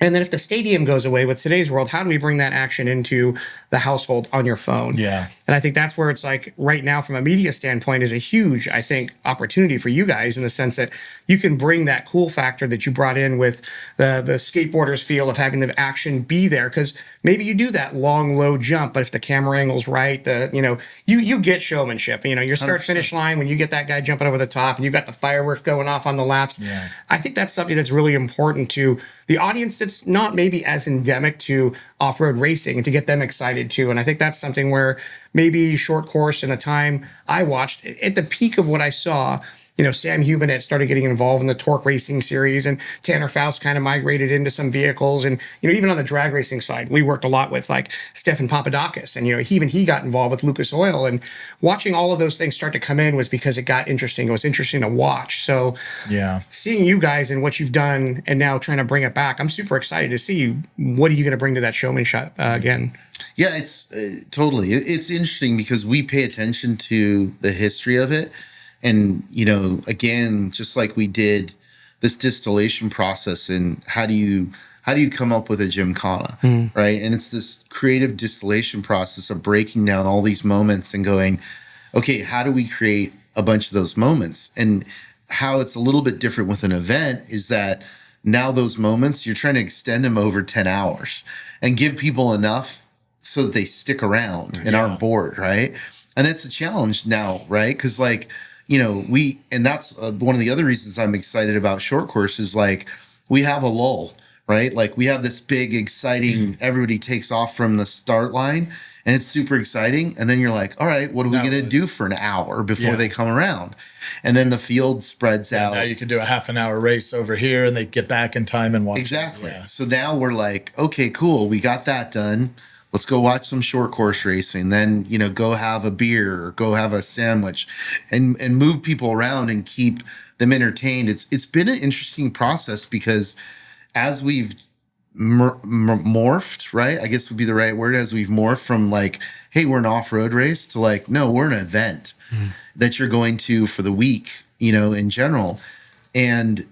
And then if the stadium goes away with today's world, how do we bring that action into the household on your phone? Yeah. And I think that's where it's like right now from a media standpoint is a huge, I think, opportunity for you guys, in the sense that you can bring that cool factor that you brought in with the skateboarders feel of having the action be there. Because maybe you do that long, low jump, but if the camera angle's right, you get showmanship. Your start 100%. Finish line, when you get that guy jumping over the top and you've got the fireworks going off on the laps. Yeah. I think that's something that's really important to the audience that's not maybe as endemic to off-road racing, and to get them excited too. And I think that's something where maybe short course, in the time I watched, at the peak of what I saw, Sam Huben had started getting involved in the torque racing series, and Tanner Faust kind of migrated into some vehicles. And, even on the drag racing side, we worked a lot with like Stefan Papadakis, and, he got involved with Lucas Oil, and watching all of those things start to come in was because it got interesting. It was interesting to watch. So seeing you guys and what you've done and now trying to bring it back, I'm super excited to see what are you going to bring to that showmanship again. Yeah, it's totally. It's interesting because we pay attention to the history of it. And, again, just like we did this distillation process, and how do you come up with a Gymkhana, right? And it's this creative distillation process of breaking down all these moments and going, okay, how do we create a bunch of those moments? And how it's a little bit different with an event is that now those moments, you're trying to extend them over 10 hours and give people enough so that they stick around and aren't bored, right? And it's a challenge now, right? Because and that's one of the other reasons I'm excited about short course is like we have a lull, right? Like we have this big, exciting, everybody takes off from the start line and it's super exciting. And then you're like, all right, what are we going to do for an hour before they come around? And then the field spreads out. Now you can do a half an hour race over here and they get back in time and watch. Exactly. Yeah. So now we're like, okay, cool. We got that done. Let's go watch some short course racing. Then, go have a beer or go have a sandwich and move people around and keep them entertained. It's been an interesting process because as we've morphed, right? I guess would be the right word, as we've morphed from like, hey, we're an off-road race to like, no, we're an event that you're going to for the week, in general. And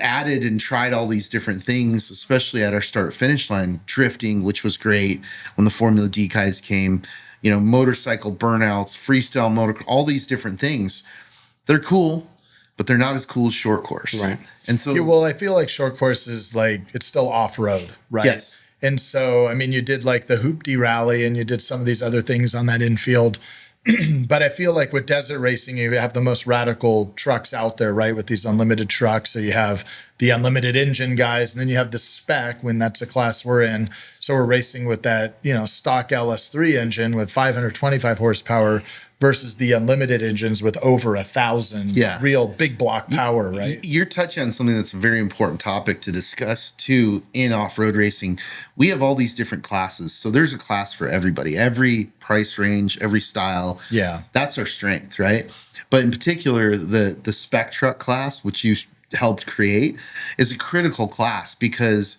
added and tried all these different things, especially at our start finish line, drifting, which was great when the Formula D guys came, motorcycle burnouts, freestyle motor, all these different things. They're cool, but they're not as cool as short course. Right. And so, Yeah, well, I feel like short course is like, it's still off-road, right? Yes. And so, I mean, you did like the Hoopty Rally and you did some of these other things on that infield. But I feel like with desert racing, you have the most radical trucks out there, right? With these unlimited trucks. So you have the unlimited engine guys, and then you have the spec when that's a class we're in. So we're racing with that, stock LS3 engine with 525 horsepower versus the unlimited engines with over 1,000 real big block power, right? You're touching on something that's a very important topic to discuss too in off-road racing. We have all these different classes. So there's a class for everybody, every price range, every style. Yeah. That's our strength, right? But in particular, the spec truck class, which you helped create, is a critical class because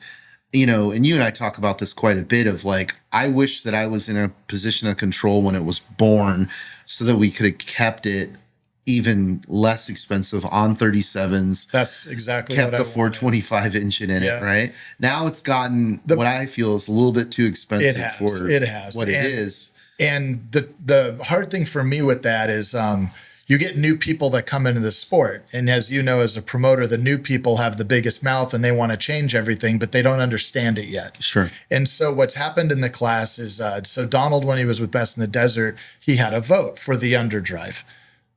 and you and I talk about this quite a bit of like, I wish that I was in a position of control when it was born so that we could have kept it even less expensive on 37s. That's exactly kept what the 425 engine in it, right? Now it's gotten what I feel is a little bit too expensive for what it is. And the hard thing for me with that is you get new people that come into the sport. And as you know, as a promoter, the new people have the biggest mouth and they want to change everything, but they don't understand it yet. Sure. And so what's happened in the class is, so Donald, when he was with Best in the Desert, he had a vote for the underdrive.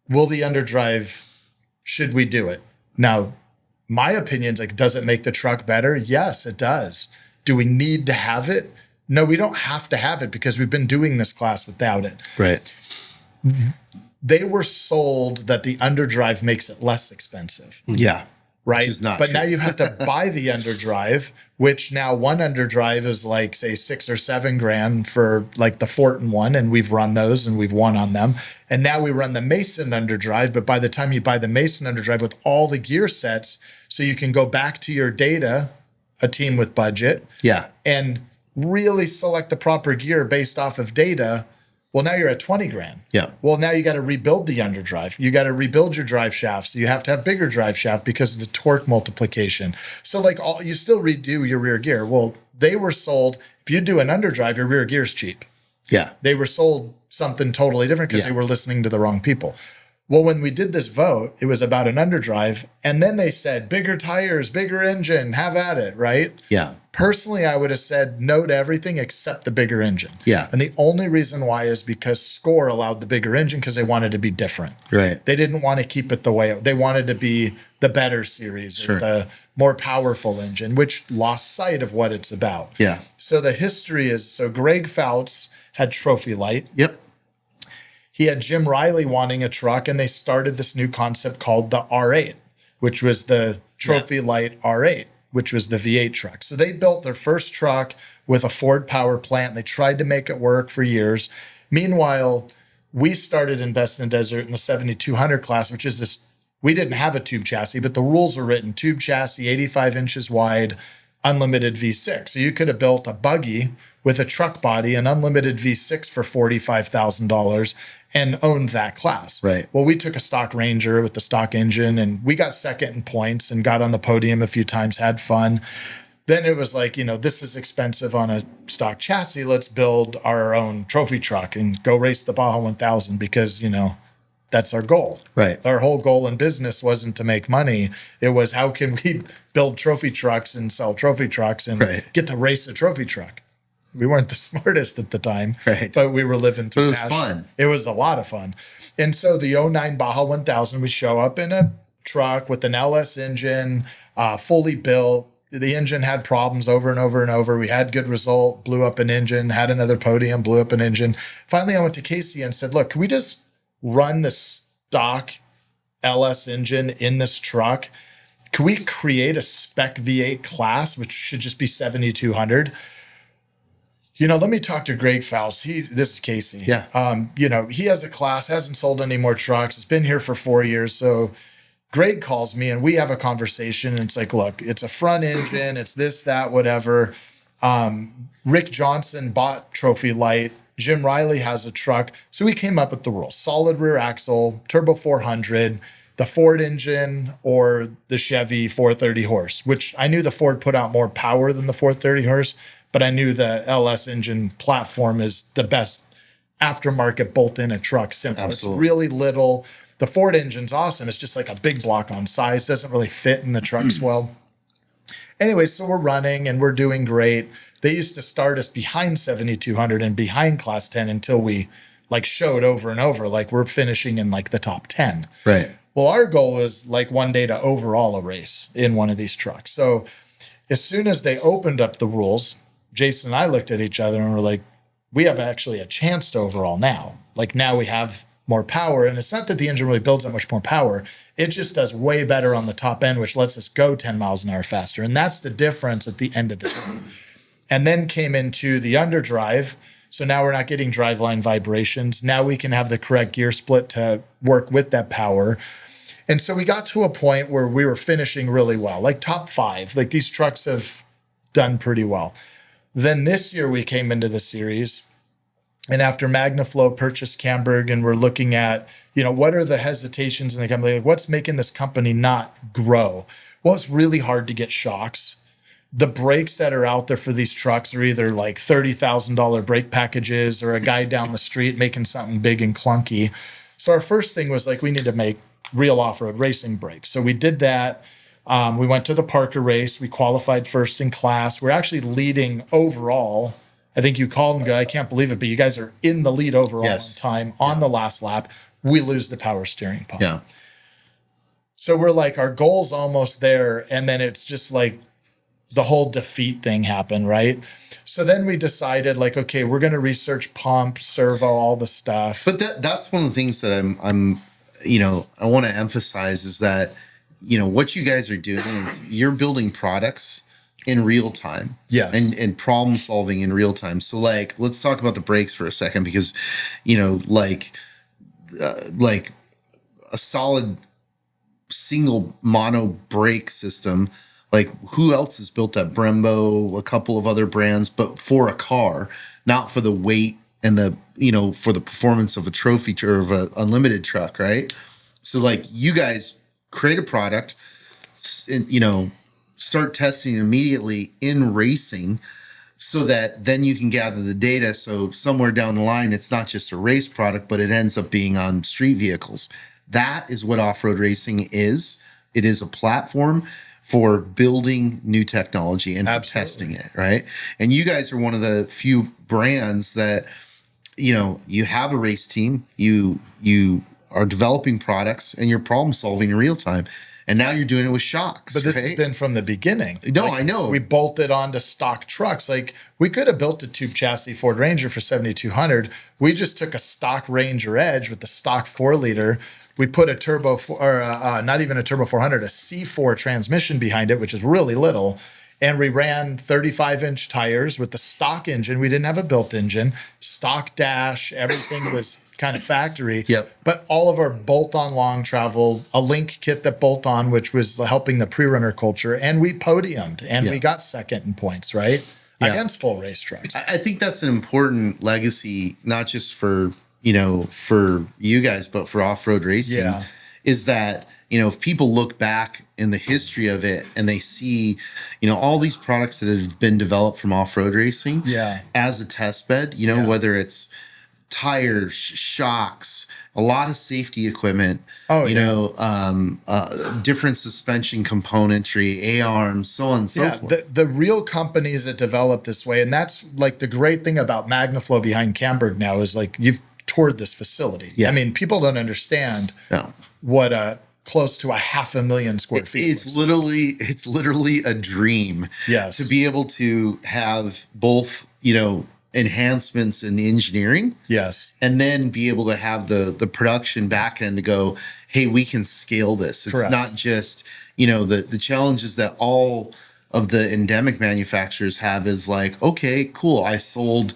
Will the underdrive, should we do it? Now, my opinion is like, does it make the truck better? Yes, it does. Do we need to have it? No, we don't have to have it because we've been doing this class without it. Right. They were sold that the underdrive makes it less expensive. Yeah. Right. Which is not but true. Now you have to buy the underdrive, which now one underdrive is like, say, $6 or $7 grand for like the Fortin one. And we've run those and we've won on them. And now we run the Mason underdrive. But by the time you buy the Mason underdrive with all the gear sets, so you can go back to your data, a team with budget. Yeah. And really select the proper gear based off of data. Well, now you're at 20 grand. Yeah. Well, now you got to rebuild the underdrive. You got to rebuild your drive shafts. You have to have bigger drive shaft because of the torque multiplication. So like you still redo your rear gear. Well, they were sold, if you do an underdrive, your rear gear's cheap. Yeah. They were sold something totally different because they were listening to the wrong people. Well, when we did this vote, it was about an underdrive. And then they said, bigger tires, bigger engine, have at it, right? Yeah. Personally, I would have said no to everything except the bigger engine. Yeah. And the only reason why is because Score allowed the bigger engine because they wanted to be different. Right. They didn't want to keep it the way they wanted to be the better series or the more powerful engine, which lost sight of what it's about. Yeah. So the history is, so Greg Fouts had Trophy Light. Yep. He had Jim Riley wanting a truck, and they started this new concept called the R8, which was the Trophy Light R8, which was the V8 truck. So they built their first truck with a Ford power plant. They tried to make it work for years. Meanwhile, we started in Best in the Desert in the 7200 class, which is this, we didn't have a tube chassis, but the rules were written, tube chassis, 85 inches wide, unlimited V6. So you could have built a buggy with a truck body, an unlimited V6 for $45,000 and owned that class. Right. Well, we took a stock Ranger with the stock engine and we got second in points and got on the podium a few times, had fun. Then it was like, this is expensive on a stock chassis. Let's build our own trophy truck and go race the Baja 1000 because, that's our goal. Right. Our whole goal in business wasn't to make money. It was how can we build trophy trucks and sell trophy trucks and get to race a trophy truck. We weren't the smartest at the time, but we were living through. But it was fun. It was a lot of fun. And so the 09 Baja 1000, we show up in a truck with an LS engine, fully built. The engine had problems over and over and over. We had good result, blew up an engine, had another podium, blew up an engine. Finally, I went to Casey and said, look, can we just run the stock LS engine in this truck? Can we create a spec V8 class, which should just be 7,200? Let me talk to Greg Fouts. This is Casey. Yeah. He has a class, hasn't sold any more trucks. It's been here for 4 years. So Greg calls me and we have a conversation. And it's like, look, it's a front engine. It's this, that, whatever. Rick Johnson bought Trophy Light. Jim Riley has a truck. So we came up with the rules. Solid rear axle, turbo 400, the Ford engine or the Chevy 430 horse, which I knew the Ford put out more power than the 430 horse, but I knew the LS engine platform is the best aftermarket bolt-in a truck simple. Absolutely. It's really little. The Ford engine's awesome. It's just like a big block on size. Doesn't really fit in the trucks well. Anyway, so we're running and we're doing great. They used to start us behind 7,200 and behind Class 10 until we like showed over and over, like we're finishing in like the top 10. Right. Well, our goal is like one day to overall a race in one of these trucks. So as soon as they opened up the rules, Jason and I looked at each other and were like, we have actually a chance to overall now. Like now we have more power. And it's not that the engine really builds that much more power. It just does way better on the top end, which lets us go 10 miles an hour faster. And that's the difference at the end of the day. And then came into the underdrive. So now we're not getting driveline vibrations. Now we can have the correct gear split to work with that power. And so we got to a point where we were finishing really well, like top 5. Like these trucks have done pretty well. Then this year we came into the series, and after MagnaFlow purchased Camberg, and we're looking at, what are the hesitations in the company? Like, what's making this company not grow? Well, it's really hard to get shocks. The brakes that are out there for these trucks are either like $30,000 brake packages or a guy down the street making something big and clunky. So our first thing was like, we need to make real off-road racing brakes. So we did that. We went to the Parker race. We qualified first in class. We're actually leading overall. I think you called and go, I can't believe it, but you guys are in the lead overall on time on the last lap. We lose the power steering pump. Yeah. So we're like, our goal's almost there. And then it's just like the whole defeat thing happened, right? So then we decided like, okay, we're going to research pump, servo, all the stuff. But that's one of the things that I'm I want to emphasize is that, what you guys are doing is you're building products in real time. Yes. And problem solving in real time. So like, let's talk about the brakes for a second, because, like a solid single mono brake system, like who else has built that? Brembo, a couple of other brands, but for a car, not for the weight and the, for the performance of a trophy or of a unlimited truck, right? So like you guys create a product, and, start testing immediately in racing so that then you can gather the data. So somewhere down the line, it's not just a race product, but it ends up being on street vehicles. That is what off-road racing is. It is a platform for building new technology and for testing it, right? And you guys are one of the few brands that, you have a race team, you are developing products, and you're problem solving in real time. And now you're doing it with shocks. But this has been from the beginning. No, like, I know. We bolted onto stock trucks. Like we could have built a tube chassis Ford Ranger for 7,200. We just took a stock Ranger Edge with the stock 4-liter. We put a turbo, not even a turbo 400, a C4 transmission behind it, which is really little. And we ran 35-inch tires with the stock engine. We didn't have a built engine. Stock dash, everything was kind of factory. Yep. But all of our bolt-on long travel, a link kit that bolt on, which was helping the pre-runner culture. And we podiumed and we got second in points, right? Yeah. Against full race trucks. I think that's an important legacy, not just for, for you guys, but for off-road racing, is that, if people look back in the history of it and they see, all these products that have been developed from off-road racing as a test bed, whether it's tires, shocks, a lot of safety equipment, different suspension componentry, A-arms, so on and so forth. The real companies that develop this way, and that's like the great thing about MagnaFlow behind Camberg now is like you've toured this facility. Yeah. I mean, people don't understand what close to 500,000 square feet. It's literally a dream. Yes. To be able to have both, enhancements in the engineering. Yes. And then be able to have the production back end to go, hey, we can scale this. It's not just, the challenges that all of the endemic manufacturers have is like, okay, cool. I sold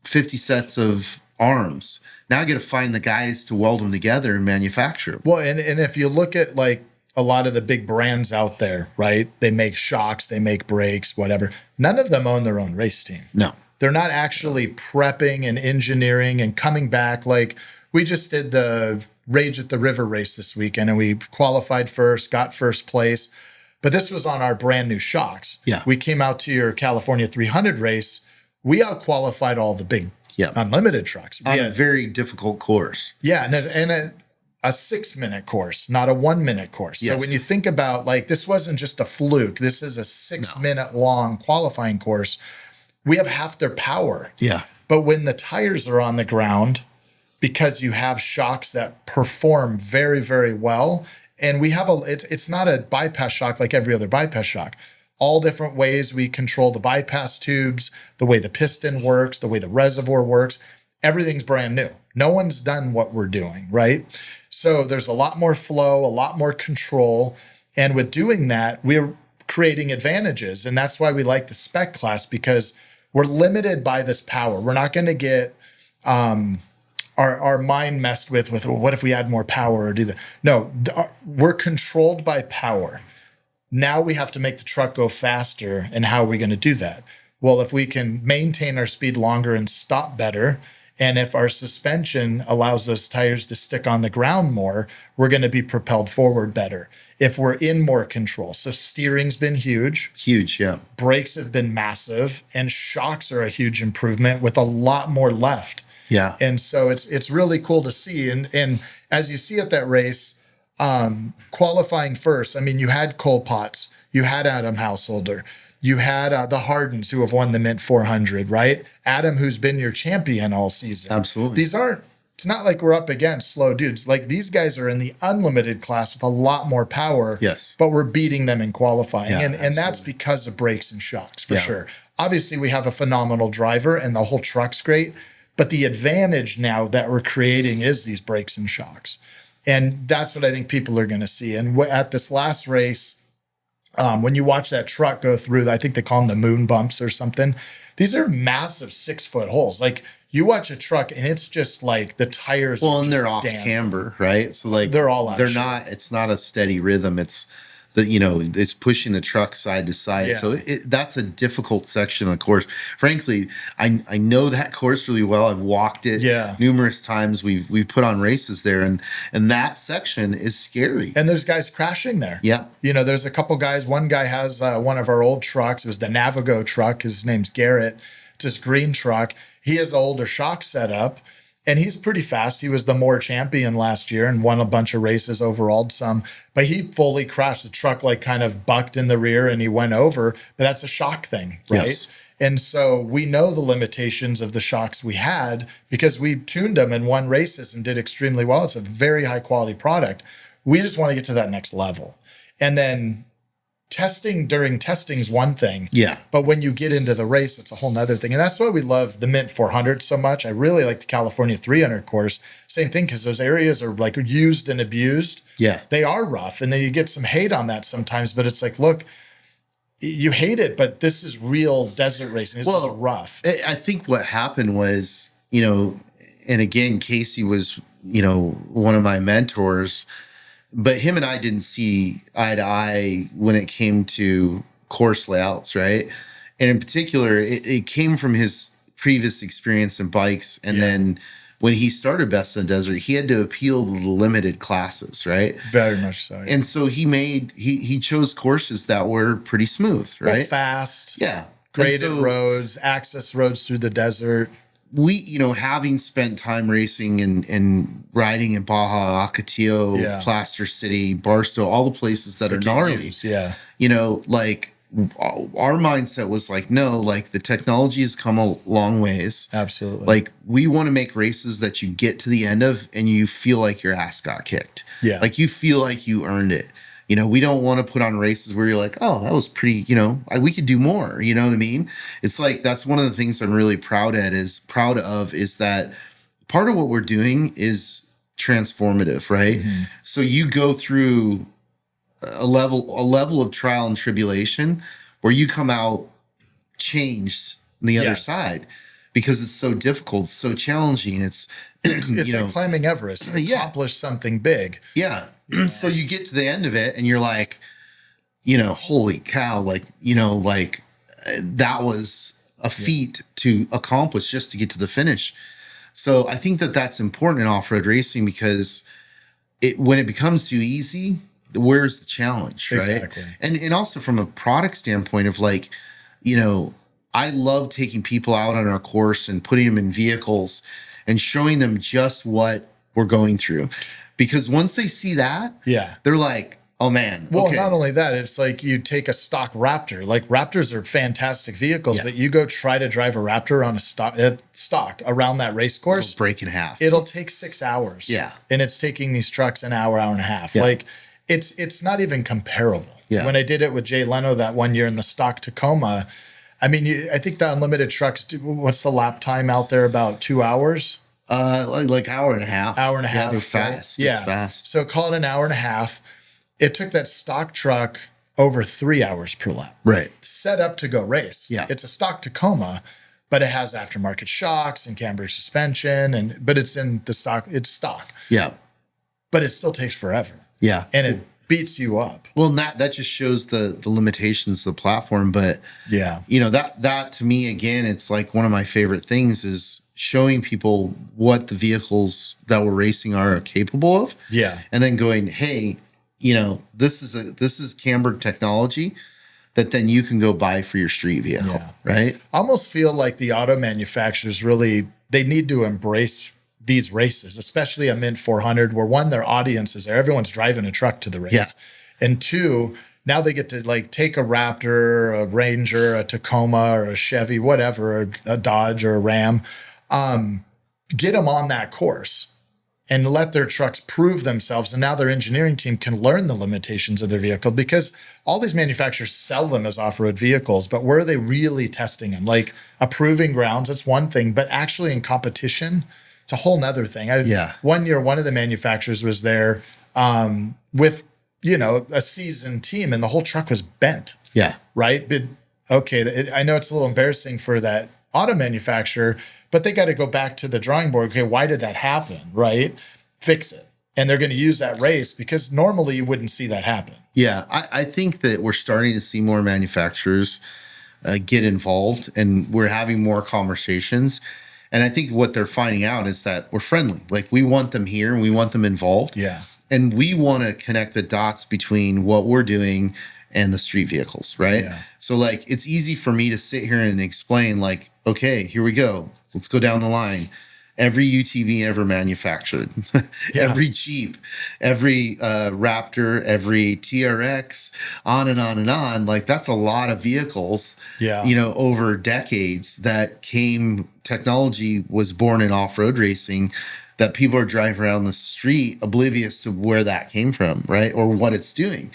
50 sets of arms. Now I got to find the guys to weld them together and manufacture them. Well, and if you look at like a lot of the big brands out there, right? They make shocks, they make brakes, whatever. None of them own their own race team. No. They're not actually prepping and engineering and coming back. Like we just did the Rage at the River race this weekend and we qualified first, got first place. But this was on our brand new shocks. Yeah. We came out to your California 300 race. We out-qualified all the big Yeah. unlimited trucks. On a very difficult course. Yeah. And a 6-minute course, not a 1-minute course. Yes. So when you think about like, this wasn't just a fluke, this is a 6-minute long qualifying course. We have half their power. Yeah. But when the tires are on the ground, because you have shocks that perform very, very well, and we have it's not a bypass shock like every other bypass shock. All different ways we control the bypass tubes, the way the piston works, the way the reservoir works, everything's brand new. No one's done what we're doing, right? So there's a lot more flow, a lot more control. And with doing that, we're creating advantages. And that's why we like the spec class, because we're limited by this power. We're not going to get our mind messed with well, what if we add more power or do that? No, we're controlled by power. Now we have to make the truck go faster. And how are we going to do that? Well, if we can maintain our speed longer and stop better, and if our suspension allows those tires to stick on the ground more, we're going to be propelled forward better. If we're in more control. So steering's been huge. Huge, yeah. Brakes have been massive, and shocks are a huge improvement with a lot more left. Yeah. And so it's really cool to see. And as you see at that race, qualifying first, I mean, you had Cole Potts, you had Adam Householder, you had the Hardens who have won the Mint 400, right? Adam, who's been your champion all season. Absolutely. It's not like we're up against slow dudes. Like, these guys are in the unlimited class with a lot more power. Yes. But we're beating them in qualifying. Yeah, and that's because of brakes and shocks, for sure. Obviously, we have a phenomenal driver and the whole truck's great. But the advantage now that we're creating is these brakes and shocks. And that's what I think people are going to see. And at this last race, when you watch that truck go through, I think they call them the moon bumps or something. These are massive 6-foot holes. Like, you watch a truck and it's just like the tires. Well, are and just they're off dancing. camber, right? So like They're all out they're shit. not. It's not a steady rhythm. It's it's pushing the truck side to side. Yeah. So that's a difficult section of the course. Frankly, I know that course really well. I've walked it numerous times. We've put on races there, and that section is scary. And there's guys crashing there. Yeah. There's a couple guys. One guy has one of our old trucks. It was the Navigo truck. His name's Garrett. It's his green truck. He has an older shock setup, and he's pretty fast. He was the Moore champion last year and won a bunch of races, overalled some. But he fully crashed. The truck like kind of bucked in the rear and he went over. But that's a shock thing, right? Yes. And so we know the limitations of the shocks we had because we tuned them and won races and did extremely well. It's a very high quality product. We just want to get to that next level. And then during testing is one thing. Yeah. But when you get into the race, it's a whole nother thing. And that's why we love the Mint 400 so much. I really like the California 300 course. Same thing, because those areas are like used and abused. Yeah. They are rough. And then you get some hate on that sometimes. But it's like, look, you hate it, but this is real desert racing. This is rough. I think what happened was, and again, Casey was, one of my mentors. But him and I didn't see eye to eye when it came to course layouts, right? And in particular, it came from his previous experience in bikes. And then when he started Best in the Desert, he had to appeal to the limited classes, right? Very much so. Yeah. And so he chose courses that were pretty smooth, right? Well, fast. Yeah. Graded roads, access roads through the desert. We, having spent time racing and riding in Baja, Ocotillo, Plaster City, Barstow, all the places that are gnarly. Our mindset was like, no, like the technology has come a long ways. Absolutely. Like, we want to make races that you get to the end of and you feel like your ass got kicked. Yeah. Like, you feel like you earned it. We don't want to put on races where you're like, oh, that was pretty, we could do more. You know what I mean? It's like, that's one of the things I'm really proud of is that part of what we're doing is transformative, right? Mm-hmm. So you go through a level of trial and tribulation where you come out changed on the other side because it's so difficult, so challenging. It's like climbing Everest. Accomplish something big. Yeah. So you get to the end of it and you're like, holy cow, that was a feat to accomplish just to get to the finish. So I think that that's important in off-road racing because when it becomes too easy, where's the challenge, right? Exactly. And also from a product standpoint of I love taking people out on our course and putting them in vehicles and showing them just what we're going through. Because once they see that, they're like, oh man. Well, okay. not only that, it's like you take a stock Raptor. Like Raptors are fantastic vehicles, but you go try to drive a Raptor on a stock around that race course, It'll break in half. It'll take 6 hours. Yeah. And it's taking these trucks an hour, hour and a half. Yeah. Like it's not even comparable. Yeah. When I did it with Jay Leno that one year in the stock Tacoma, I mean, I think the unlimited trucks, what's the lap time out there? About 2 hours? Like hour and a half. Hour and a half. They're fast. Right? It's fast. So call it an hour and a half. It took that stock truck over 3 hours per lap. Right. Set up to go race. Yeah. It's a stock Tacoma, but it has aftermarket shocks and camber suspension, but it's in the stock. It's stock. Yeah. But it still takes forever. Yeah. And it beats you up. Well, that just shows the limitations of the platform. But that to me, again, it's like one of my favorite things is showing people what the vehicles that we're racing are capable of. Yeah. And then going, hey, this is cambered technology that then you can go buy for your street vehicle. Yeah. Right. I almost feel like the auto manufacturers they need to embrace these races, especially a Mint 400, where one, their audience is there. Everyone's driving a truck to the race. Yeah. And two, now they get to like take a Raptor, a Ranger, a Tacoma, or a Chevy, whatever, a Dodge or a Ram, get them on that course and let their trucks prove themselves. And now their engineering team can learn the limitations of their vehicle, because all these manufacturers sell them as off-road vehicles, but where are they really testing them? Like approving grounds, that's one thing, but actually in competition, it's a whole nother thing. One year, one of the manufacturers was there with, a seasoned team, and the whole truck was bent. Yeah. Right. But I know it's a little embarrassing for that auto manufacturer, but they got to go back to the drawing board. Okay, why did that happen? Right. Fix it. And they're going to use that race, because normally you wouldn't see that happen. Yeah. I think that we're starting to see more manufacturers get involved, and we're having more conversations. And I think what they're finding out is that we're friendly. Like, we want them here and we want them involved. Yeah. And we want to connect the dots between what we're doing and the street vehicles, right? Yeah. So like, it's easy for me to sit here and explain like, okay, here we go. Let's go down the line. Every UTV ever manufactured, every Jeep, every Raptor, every TRX, on and on and on. Like, that's a lot of vehicles, over decades that technology was born in off-road racing, that people are driving around the street oblivious to where that came from, right? Or what it's doing.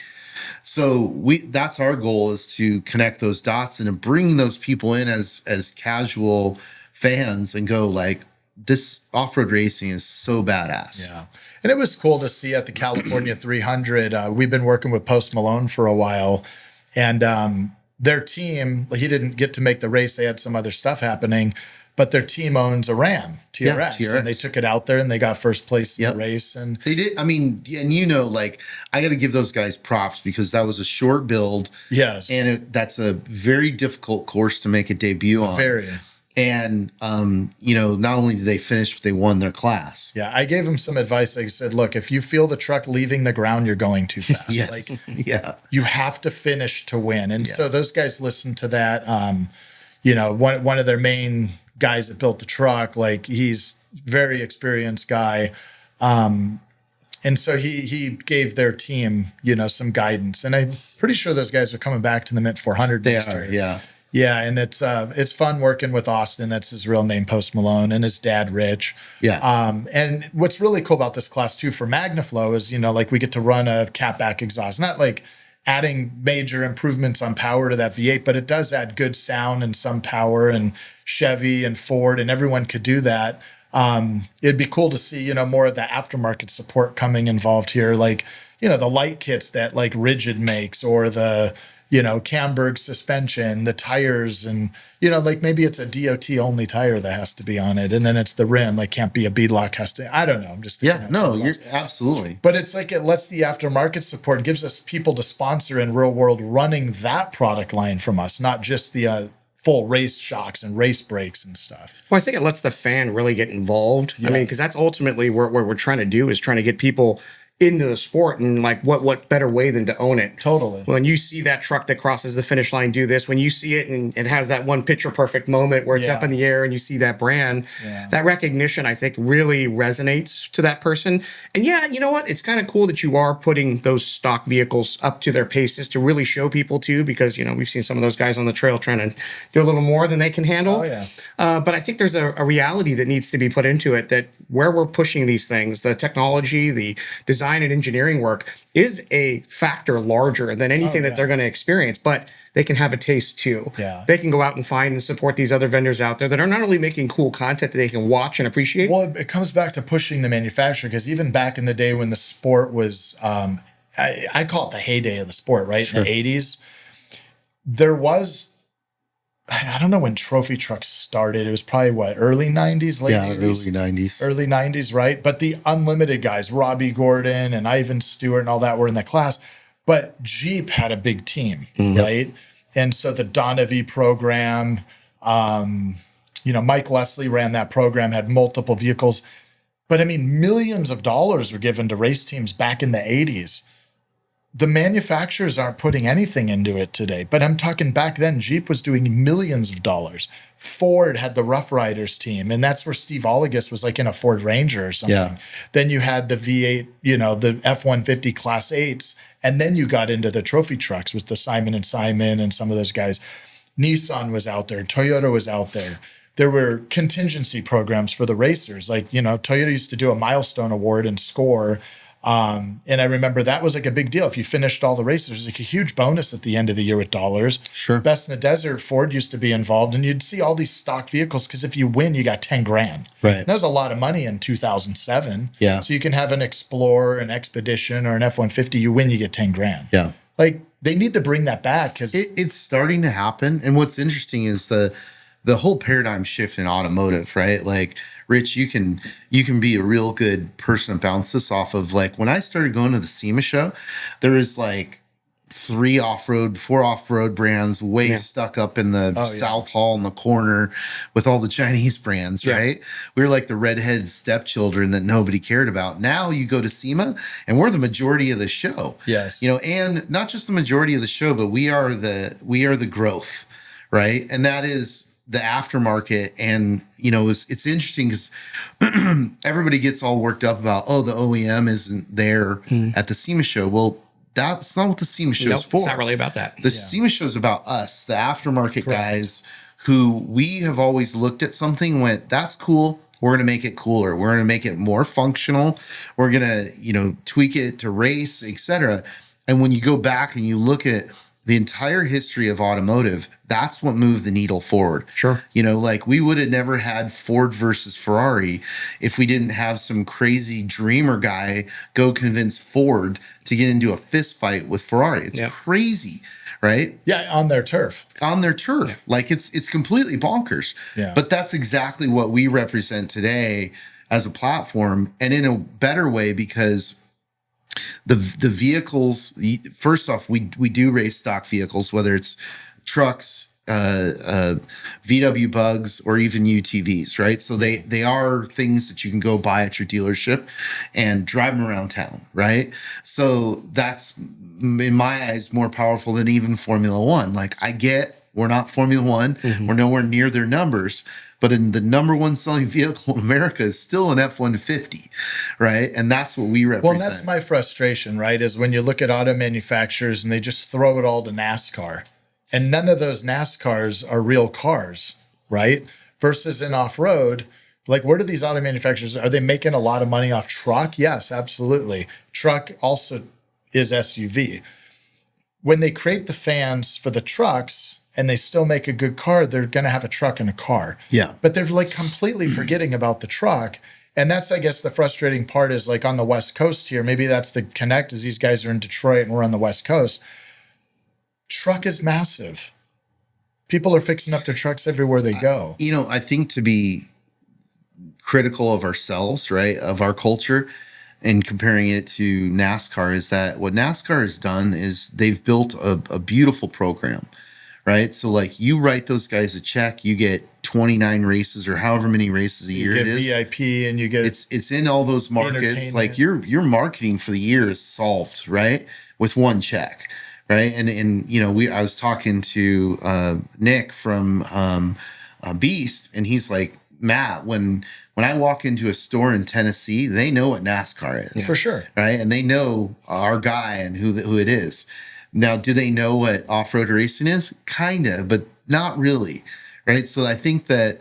So that's our goal, is to connect those dots and to bring those people in as casual fans and go like, this off-road racing is so badass. Yeah. And it was cool to see at the California 300. We've been working with Post Malone for a while, and their team, he didn't get to make the race. They had some other stuff happening, but their team owns a Ram TRX, and they took it out there and they got first place in the race. And they did. I mean, and like, I got to give those guys props, because that was a short build. Yes. And that's a very difficult course to make a debut on. Very. And, not only did they finish, but they won their class. Yeah. I gave them some advice. I said, look, if you feel the truck leaving the ground, you're going too fast. Yes. You have to finish to win. And so those guys listened to that. One of their main guys that built the truck, like, he's very experienced guy. And so he gave their team, some guidance. And I'm pretty sure those guys are coming back to the Mint 400 next year. Yeah. Yeah, and it's fun working with Austin. That's his real name, Post Malone, and his dad, Rich. Yeah. And what's really cool about this class too for MagnaFlow is, like, we get to run a catback exhaust, not like adding major improvements on power to that V8, but it does add good sound and some power, and Chevy and Ford and everyone could do that. It'd be cool to see, more of the aftermarket support coming involved here. Like, the light kits that like Rigid makes, or the, Camberg suspension, the tires, and, like maybe it's a DOT only tire that has to be on it. And then it's the rim, like can't be a beadlock, has to, I don't know. I'm just thinking. Yeah, no, you're absolutely. But it's like, it lets the aftermarket support, gives us people to sponsor in real world running that product line from us, not just the full race shocks and race brakes and stuff. Well, I think it lets the fan really get involved. Yes. I mean, because that's ultimately what we're trying to do, is trying to get people into the sport, and like what better way than to own it. Totally. When you see that truck that crosses the finish line do this, when you see it and it has that one picture perfect moment where it's up in the air and you see that brand, that recognition, I think, really resonates to that person. And yeah, you know what? It's kind of cool that you are putting those stock vehicles up to their paces to really show people too, because, you know, we've seen some of those guys on the trail trying to do a little more than they can handle. Oh, yeah. But I think there's a reality that needs to be put into it, that where we're pushing these things, the technology, the design and engineering work is a factor larger than anything that they're going to experience, but they can have a taste too. Yeah. They can go out and find and support these other vendors out there that are not only making cool content that they can watch and appreciate. Well, it comes back to pushing the manufacturer, because even back in the day when the sport was, I call it the heyday of the sport, right? In the 80s, there was, I don't know when trophy trucks started. It was probably early 90s, late 80s? Early 90s. Early 90s, right? But the unlimited guys, Robbie Gordon and Ivan Stewart and all that were in that class. But Jeep had a big team, right? And so the Donavi program, you know, Mike Leslie ran that program, had multiple vehicles. But I mean, millions of dollars were given to race teams back in the 80s. The manufacturers aren't putting anything into it today. But I'm talking back then, Jeep was doing millions of dollars. Ford had the Rough Riders team, and that's where Steve Oligus was like in a Ford Ranger or something. Yeah. Then you had the V8, you know, the F-150 Class 8s, and then you got into the trophy trucks with the Simon & Simon and some of those guys. Nissan was out there. Toyota was out there. There were contingency programs for the racers. Like, you know, Toyota used to do a milestone award and score. And I remember that was like a big deal. If you finished all the races, it was like a huge bonus at the end of the year with dollars. Sure. Best in the Desert, Ford used to be involved, and you'd see all these stock vehicles because if you win, you got 10 grand. Right. And that was a lot of money in 2007. Yeah. So you can have an Explorer, an Expedition, or an F-150. You win, you get 10 grand. Yeah. Like, they need to bring that back because It's starting to happen. And what's interesting is the whole paradigm shift in automotive, right? Like, Rich, you can be a real good person to bounce this off of. Like, when I started going to the SEMA show, there was like 4 off-road brands way stuck up in the South Hall in the corner with all the Chinese brands, right? We were like the redheaded stepchildren that nobody cared about. Now you go to SEMA and we're the majority of the show. Yes. You know, and not just the majority of the show, but we are the growth, right? And that is the aftermarket. And, you know, it's interesting because everybody gets all worked up about, oh, the OEM isn't there at the SEMA show. Well, that's not what the SEMA show is for. It's not really about that. The SEMA show is about us, the aftermarket guys who we have always looked at something and went, that's cool. We're going to make it cooler. We're going to make it more functional. We're going to, you know, tweak it to race, etc. And when you go back and you look at the entire history of automotive, that's what moved the needle forward. Sure. You know, like we would have never had Ford versus Ferrari if we didn't have some crazy dreamer guy go convince Ford to get into a fist fight with Ferrari. It's crazy, right? Yeah, on their turf. On their turf. Yeah. Like it's completely bonkers. Yeah. But that's exactly what we represent today as a platform, and in a better way, because the vehicles, first off, we do race stock vehicles, whether it's trucks, VW bugs, or even UTVs, right? So they are things that you can go buy at your dealership and drive them around town, right? So that's, in my eyes, more powerful than even Formula One. Like, I get we're not Formula One, we're nowhere near their numbers, but in the number one selling vehicle in America is still an F-150, right? And that's what we represent. Well, and that's my frustration, right? Is when you look at auto manufacturers and they just throw it all to NASCAR. And none of those NASCARs are real cars, right? Versus in off-road, like, where do these auto manufacturers, are they making a lot of money off truck? Yes, absolutely. Truck also is SUV. When they create the fans for the trucks and they still make a good car, they're going to have a truck and a car. Yeah. But they're like completely forgetting about the truck. And that's, I guess, the frustrating part is like on the West Coast here. Maybe that's the connect, is these guys are in Detroit and we're on the West Coast. Truck is massive. People are fixing up their trucks everywhere they go. You know, I think to be critical of ourselves, right, of our culture, and comparing it to NASCAR, is that what NASCAR has done is they've built a beautiful program, right? So like, you write those guys a check, you get 29 races or however many races a year You it get is. VIP and you get It's in all those markets. Like your marketing for the year is solved, right? With one check, right? And you know, I was talking to Nick from Beast, and he's like, Matt, when I walk into a store in Tennessee, they know what NASCAR is. For sure. Right? And they know our guy and who it is. Now, do they know what off-road racing is? Kinda, but not really. Right? So I think that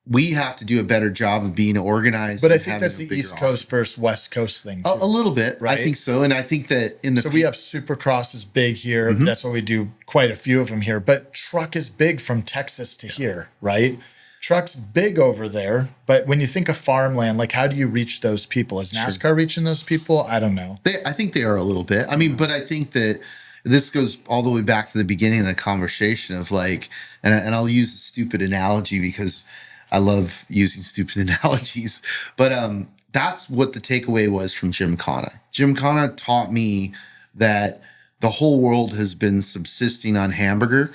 we have to do a better job of being organized. But I think that's the East Coast versus West Coast thing too. A little bit, right? I think so. And I think that so we have Supercross is big here. Mm-hmm. That's what we do, quite a few of them here. But truck is big from Texas to here, right? Truck's big over there. But when you think of farmland, like how do you reach those people? Is NASCAR reaching those people? I don't know. I think they are a little bit. I mean, but I think that this goes all the way back to the beginning of the conversation of like, and I'll use a stupid analogy because I love using stupid analogies, but that's what the takeaway was from Gymkhana. Gymkhana taught me that the whole world has been subsisting on hamburger,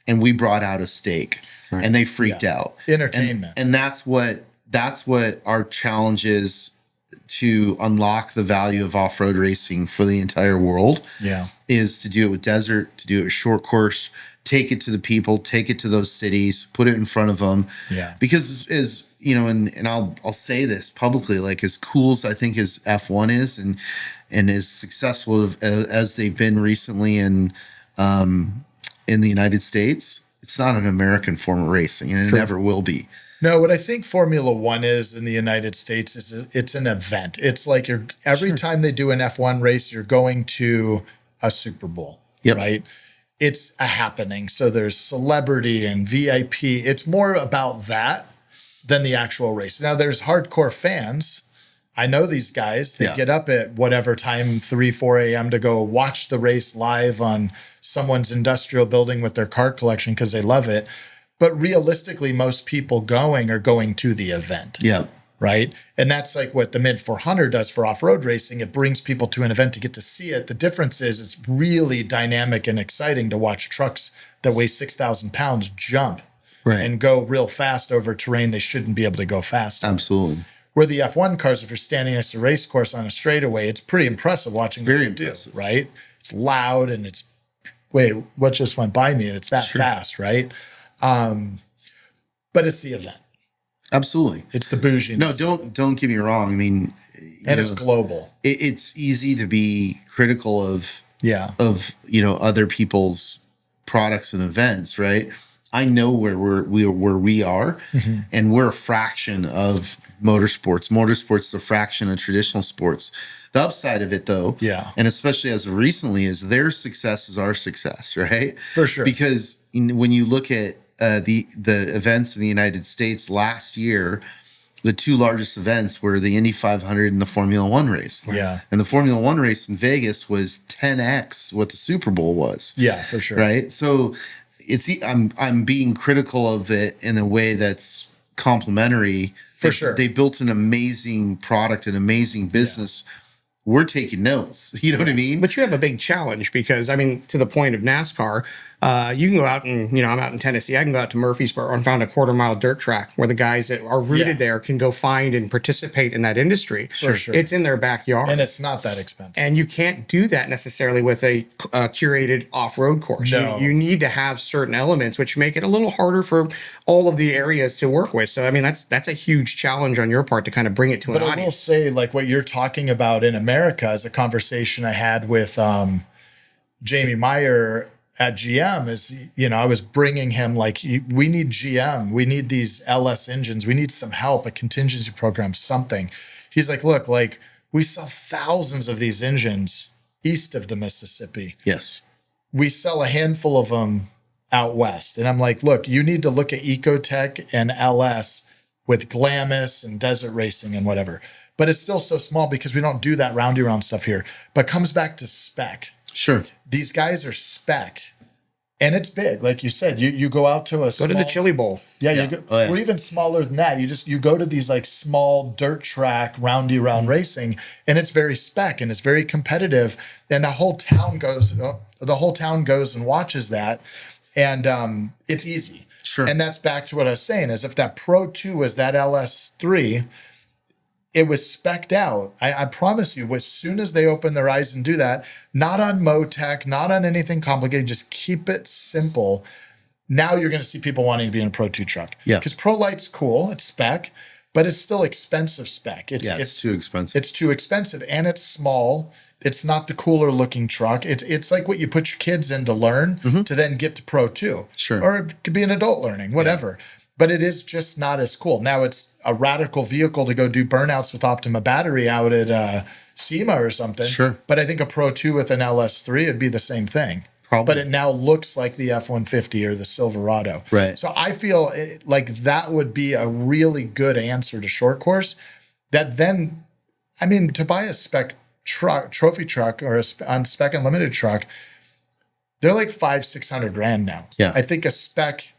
and we brought out a steak, and they freaked out. Entertainment, and that's what our challenge is, to unlock the value of off-road racing for the entire world. Yeah, is to do it with desert, to do it with short course. Take it to the people, take it to those cities, put it in front of them. Yeah. Because as you know, and I'll say this publicly, like as cool as I think as F1 is and as successful as they've been recently in the United States, it's not an American form of racing, and it never will be. No, what I think Formula One is in the United States is it's an event. It's like every time they do an F1 race, you're going to a Super Bowl, right? It's a happening. So there's celebrity and VIP. It's more about that than the actual race. Now there's hardcore fans. I know these guys. They get up at whatever time, 3, 4 a.m. to go watch the race live on someone's industrial building with their car collection because they love it. But realistically, most people going are going to the event. Yeah. Right. And that's like what the Mid 400 does for off-road racing. It brings people to an event to get to see it. The difference is it's really dynamic and exciting to watch trucks that weigh 6,000 pounds jump and go real fast over terrain they shouldn't be able to go fast. Absolutely. Where the F1 cars, if you're standing next to a race course on a straightaway, it's pretty impressive watching. Very impressive. Right. It's loud and it's, wait, what just went by me? It's that fast, right? But it's the event. Absolutely. It's the bougie. No, don't get me wrong. I mean, it's global. It's easy to be critical of other people's products and events, right? I know where we are, and we're a fraction of motorsports. Motorsports is a fraction of traditional sports. The upside of it, though, and especially as of recently, is their success is our success, right? For sure. Because when you look at the events in the United States last year, the two largest events were the Indy 500 and the Formula One race. Yeah. And the Formula One race in Vegas was 10x what the Super Bowl was. Yeah, for sure. Right. So I'm being critical of it in a way that's complimentary. For sure. They built an amazing product, an amazing business. We're taking notes. You know what I mean? But you have a big challenge because, I mean, to the point of NASCAR, you can go out and, I'm out in Tennessee. I can go out to Murfreesboro and find a 1/4-mile dirt track where the guys that are rooted there can go find and participate in that industry. For sure. It's in their backyard. And it's not that expensive. And you can't do that necessarily with a curated off-road course. No. You need to have certain elements which make it a little harder for all of the areas to work with. So, I mean, that's a huge challenge on your part to kind of bring it to an audience. But I will say, like what you're talking about in America is a conversation I had with Jamie Meyer at GM is, I was bringing him like, we need GM, we need these LS engines, we need some help, a contingency program, something. He's like, look, like we sell thousands of these engines east of the Mississippi. Yes. We sell a handful of them out west. And I'm like, look, you need to look at Ecotech and LS with Glamis and desert racing and whatever. But it's still so small because we don't do that roundy round stuff here. But comes back to spec. Sure. These guys are spec. And it's big. Like you said, you go out to go to the Chili Bowl. Yeah. You go, or even smaller than that. You go to these like small dirt track, roundy round racing, and it's very spec and it's very competitive. And the whole town goes and watches that. And it's easy. Sure. And that's back to what I was saying, is if that Pro 2 was that LS3, it was specced out. I promise you, as soon as they open their eyes and do that, not on Motec, not on anything complicated, just keep it simple. Now you're going to see people wanting to be in a Pro 2 truck. Yeah. Because Pro Light's cool, it's spec, but it's still expensive spec. It's too expensive. It's too expensive, and it's small. It's not the cooler looking truck. It's like what you put your kids in to learn to then get to Pro 2. Sure. Or it could be an adult learning, whatever. Yeah. But it is just not as cool. Now it's a radical vehicle to go do burnouts with Optima battery out at SEMA or something. Sure. But I think a Pro 2 with an LS3 would be the same thing. Probably. But it now looks like the F-150 or the Silverado. Right. So I feel like that would be a really good answer to short course. That then, I mean, to buy a spec truck, trophy truck, or on spec and limited truck, they're like $500-600 grand now. Yeah. I think a spec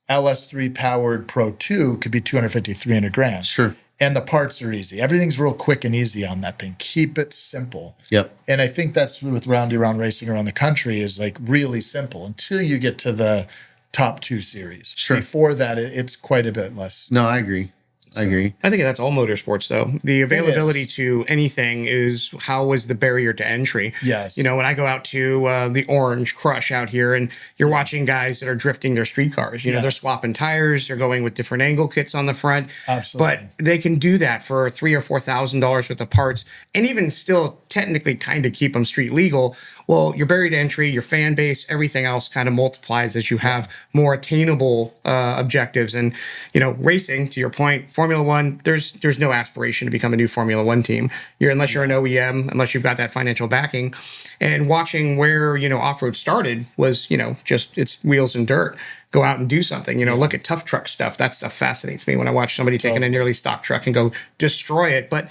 LS3 powered Pro 2 could be $250-300 grand. Sure. And the parts are easy. Everything's real quick and easy on that thing. Keep it simple. Yep. And I think that's with roundy round racing around the country is like really simple until you get to the top 2 series. Sure. Before that, it's quite a bit less. No, I agree. I agree. I think that's all motorsports, though. The availability to anything is how is the barrier to entry. Yes. You know, when I go out to the Orange Crush out here and you're watching guys that are drifting their street cars, you know, they're swapping tires, they're going with different angle kits on the front. Absolutely. But they can do that for $3,000 or $4,000 worth of parts and even still technically kind of keep them street legal. Well, your barrier to entry, your fan base, everything else kind of multiplies as you have more attainable objectives. And, you know, racing, to your point, Formula One, there's no aspiration to become a new Formula One team. Unless you're an OEM, unless you've got that financial backing. And watching where, you know, off-road started was, you know, just it's wheels and dirt. Go out and do something. You know, look at tough truck stuff. That stuff fascinates me when I watch somebody taking a nearly stock truck and go destroy it. But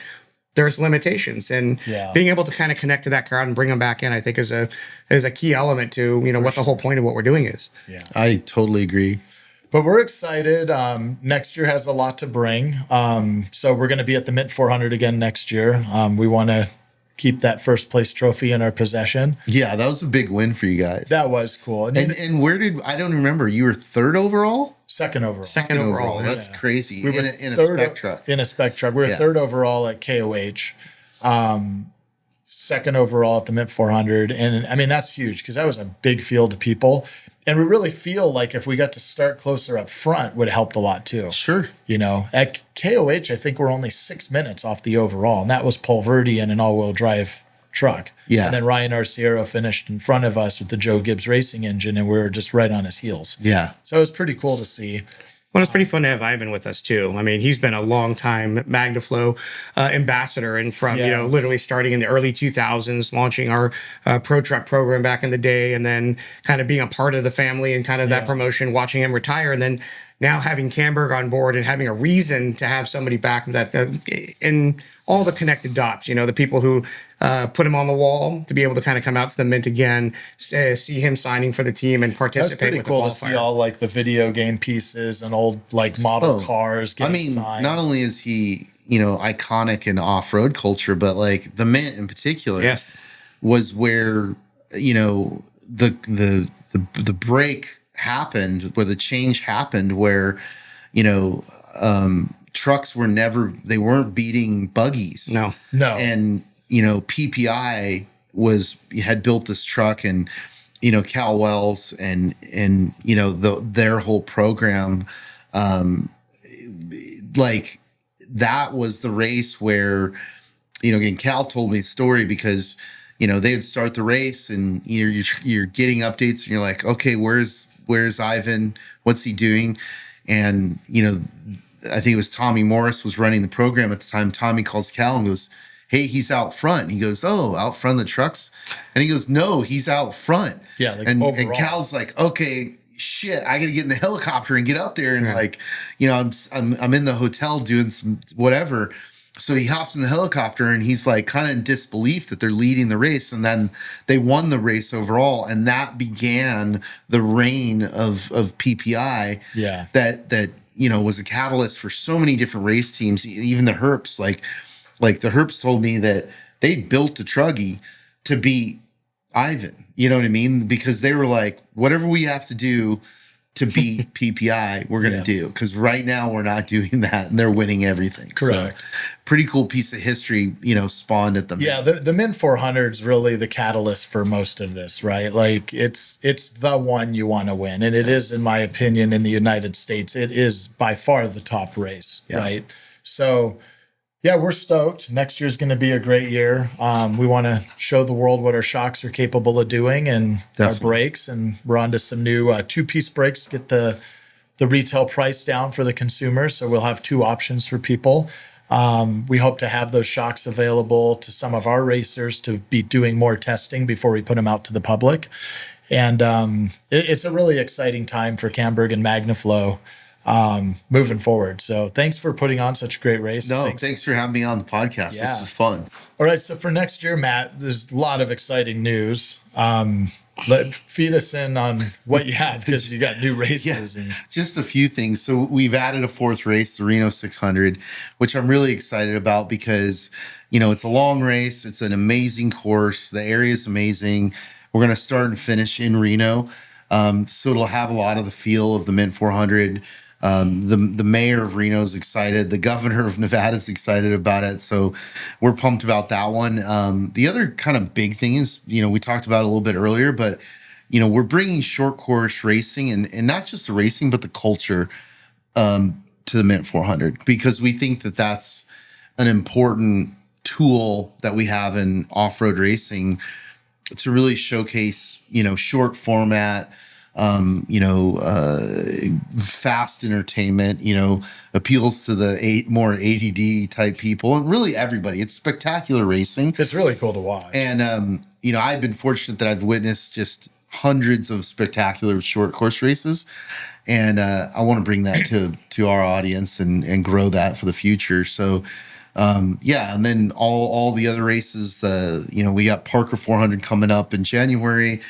there's limitations, and being able to kind of connect to that crowd and bring them back in, I think is a key element to, you know, what the whole point of what we're doing is. Yeah, I totally agree. But we're excited. Next year has a lot to bring. So we're going to be at the Mint 400 again next year. We want to keep that first place trophy in our possession. Yeah, that was a big win for you guys. That was cool. And where did, I don't remember, you were 3rd overall? Second overall. Second overall. That's crazy. We were in a spec truck. In a spec truck. We were 3rd overall at KOH. Second overall at the Mint 400. And I mean, that's huge because that was a big field of people. And we really feel like if we got to start closer up front would have helped a lot too. Sure. You know, at KOH, I think we're only 6 minutes off the overall. And that was Paul Verdi in an all-wheel drive truck. Yeah. And then Ryan Arciero finished in front of us with the Joe Gibbs racing engine, and we were just right on his heels. Yeah. So it was pretty cool to see. Well, it's pretty fun to have Ivan with us too. I mean, he's been a long time MagnaFlow ambassador, and from you know, literally starting in the early 2000s, launching our pro truck program back in the day, and then kind of being a part of the family and kind of that promotion, watching him retire, and then now having Camberg on board and having a reason to have somebody back that in all the connected dots, you know, the people who put him on the wall to be able to kind of come out to the Mint again, see him signing for the team and participate. That's pretty cool to see all like the video game pieces and old like model cars getting signed. Not only is he, you know, iconic in off-road culture, but like the Mint in particular was where, you know, the break happened, where the change happened, where, you know, trucks were they weren't beating buggies. No. And, you know, PPI had built this truck, and, you know, Cal Wells and, you know, their whole program, like that was the race where, you know, again, Cal told me the story because, you know, they would start the race and you're getting updates and you're like, okay, where's Ivan? What's he doing? And, you know, I think it was Tommy Morris was running the program at the time. Tommy calls Cal and goes, hey, he's out front. He goes, oh, out front of the trucks? And he goes, no, he's out front. Yeah, like and Cal's like, okay, shit, I got to get in the helicopter and get up there. And like, you know, I'm in the hotel doing some whatever. So he hops in the helicopter and he's like kind of in disbelief that they're leading the race. And then they won the race overall. And that began the reign of PPI. Yeah. That, you know, was a catalyst for so many different race teams, even the Herps. Like the Herps told me that they built the Truggy to beat Ivan. You know what I mean? Because they were like, whatever we have to do to beat PPI, we're going to do. Because right now we're not doing that, and they're winning everything. Correct. So, pretty cool piece of history, spawned at them. Yeah, the Min 400 is really the catalyst for most of this, right? Like it's the one you want to win, and it is, in my opinion, in the United States, it is by far the top race, right? So, yeah, we're stoked. Next year's going to be a great year. We want to show the world what our shocks are capable of doing, and our brakes, and we're on to some new two-piece brakes to get the retail price down for the consumer. So we'll have 2 options for people. We hope to have those shocks available to some of our racers to be doing more testing before we put them out to the public. And it's a really exciting time for Camberg and MagnaFlow moving forward. So thanks for putting on such a great race. No, thanks for having me on the podcast. This was fun. All right. So for next year, Matt, there's a lot of exciting news. Feed us in on what you have, because you got new races. Just a few things. So we've added a 4th race, the Reno 600, which I'm really excited about because, it's a long race. It's an amazing course. The area is amazing. We're going to start and finish in Reno. So it'll have a lot of the feel of the Mint 400. The mayor of Reno is excited. The governor of Nevada is excited about it. So we're pumped about that one. The other kind of big thing is, we talked about it a little bit earlier, but, we're bringing short course racing and not just the racing, but the culture to the Mint 400, because we think that that's an important tool that we have in off-road racing to really showcase, short format, fast entertainment, appeals to the more ADD type people, and really everybody. It's spectacular racing. It's really cool to watch. And, I've been fortunate that I've witnessed just hundreds of spectacular short course races. And I want to bring that to our audience and grow that for the future. So, and then all the other races, we got Parker 400 coming up in January,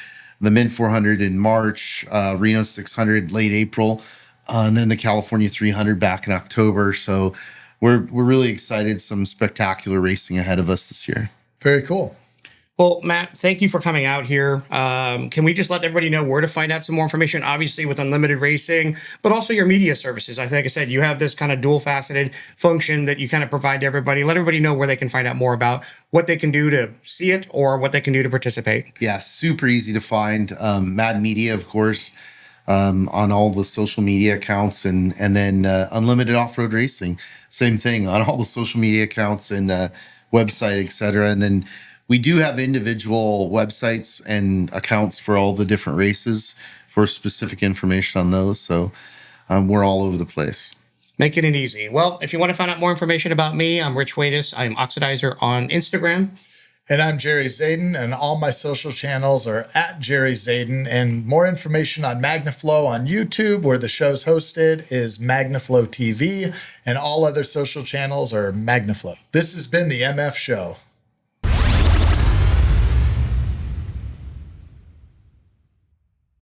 the Mint 400 in March, Reno 600 late April, and then the California 300 back in October. So we're really excited. Some spectacular racing ahead of us this year. Very cool. Well, Matt, thank you for coming out here. Can we just let everybody know where to find out some more information, obviously with Unlimited Racing, but also your media services? I said, you have this kind of dual-faceted function that you kind of provide to everybody. Let everybody know where they can find out more about what they can do to see it or what they can do to participate. Yeah, super easy to find. Mad Media, of course, on all the social media accounts, and then Unlimited Off-Road Racing, same thing on all the social media accounts and website, etc. And then we do have individual websites and accounts for all the different races for specific information on those. So we're all over the place. Making it easy. Well, if you want to find out more information about me, I'm Rich Waitas. I'm Oxidizer on Instagram. And I'm Jerry Zaiden, and all my social channels are at Jerry Zaiden. And more information on MagnaFlow on YouTube, where the show's hosted, is MagnaFlow TV, and all other social channels are MagnaFlow. This has been the MF Show.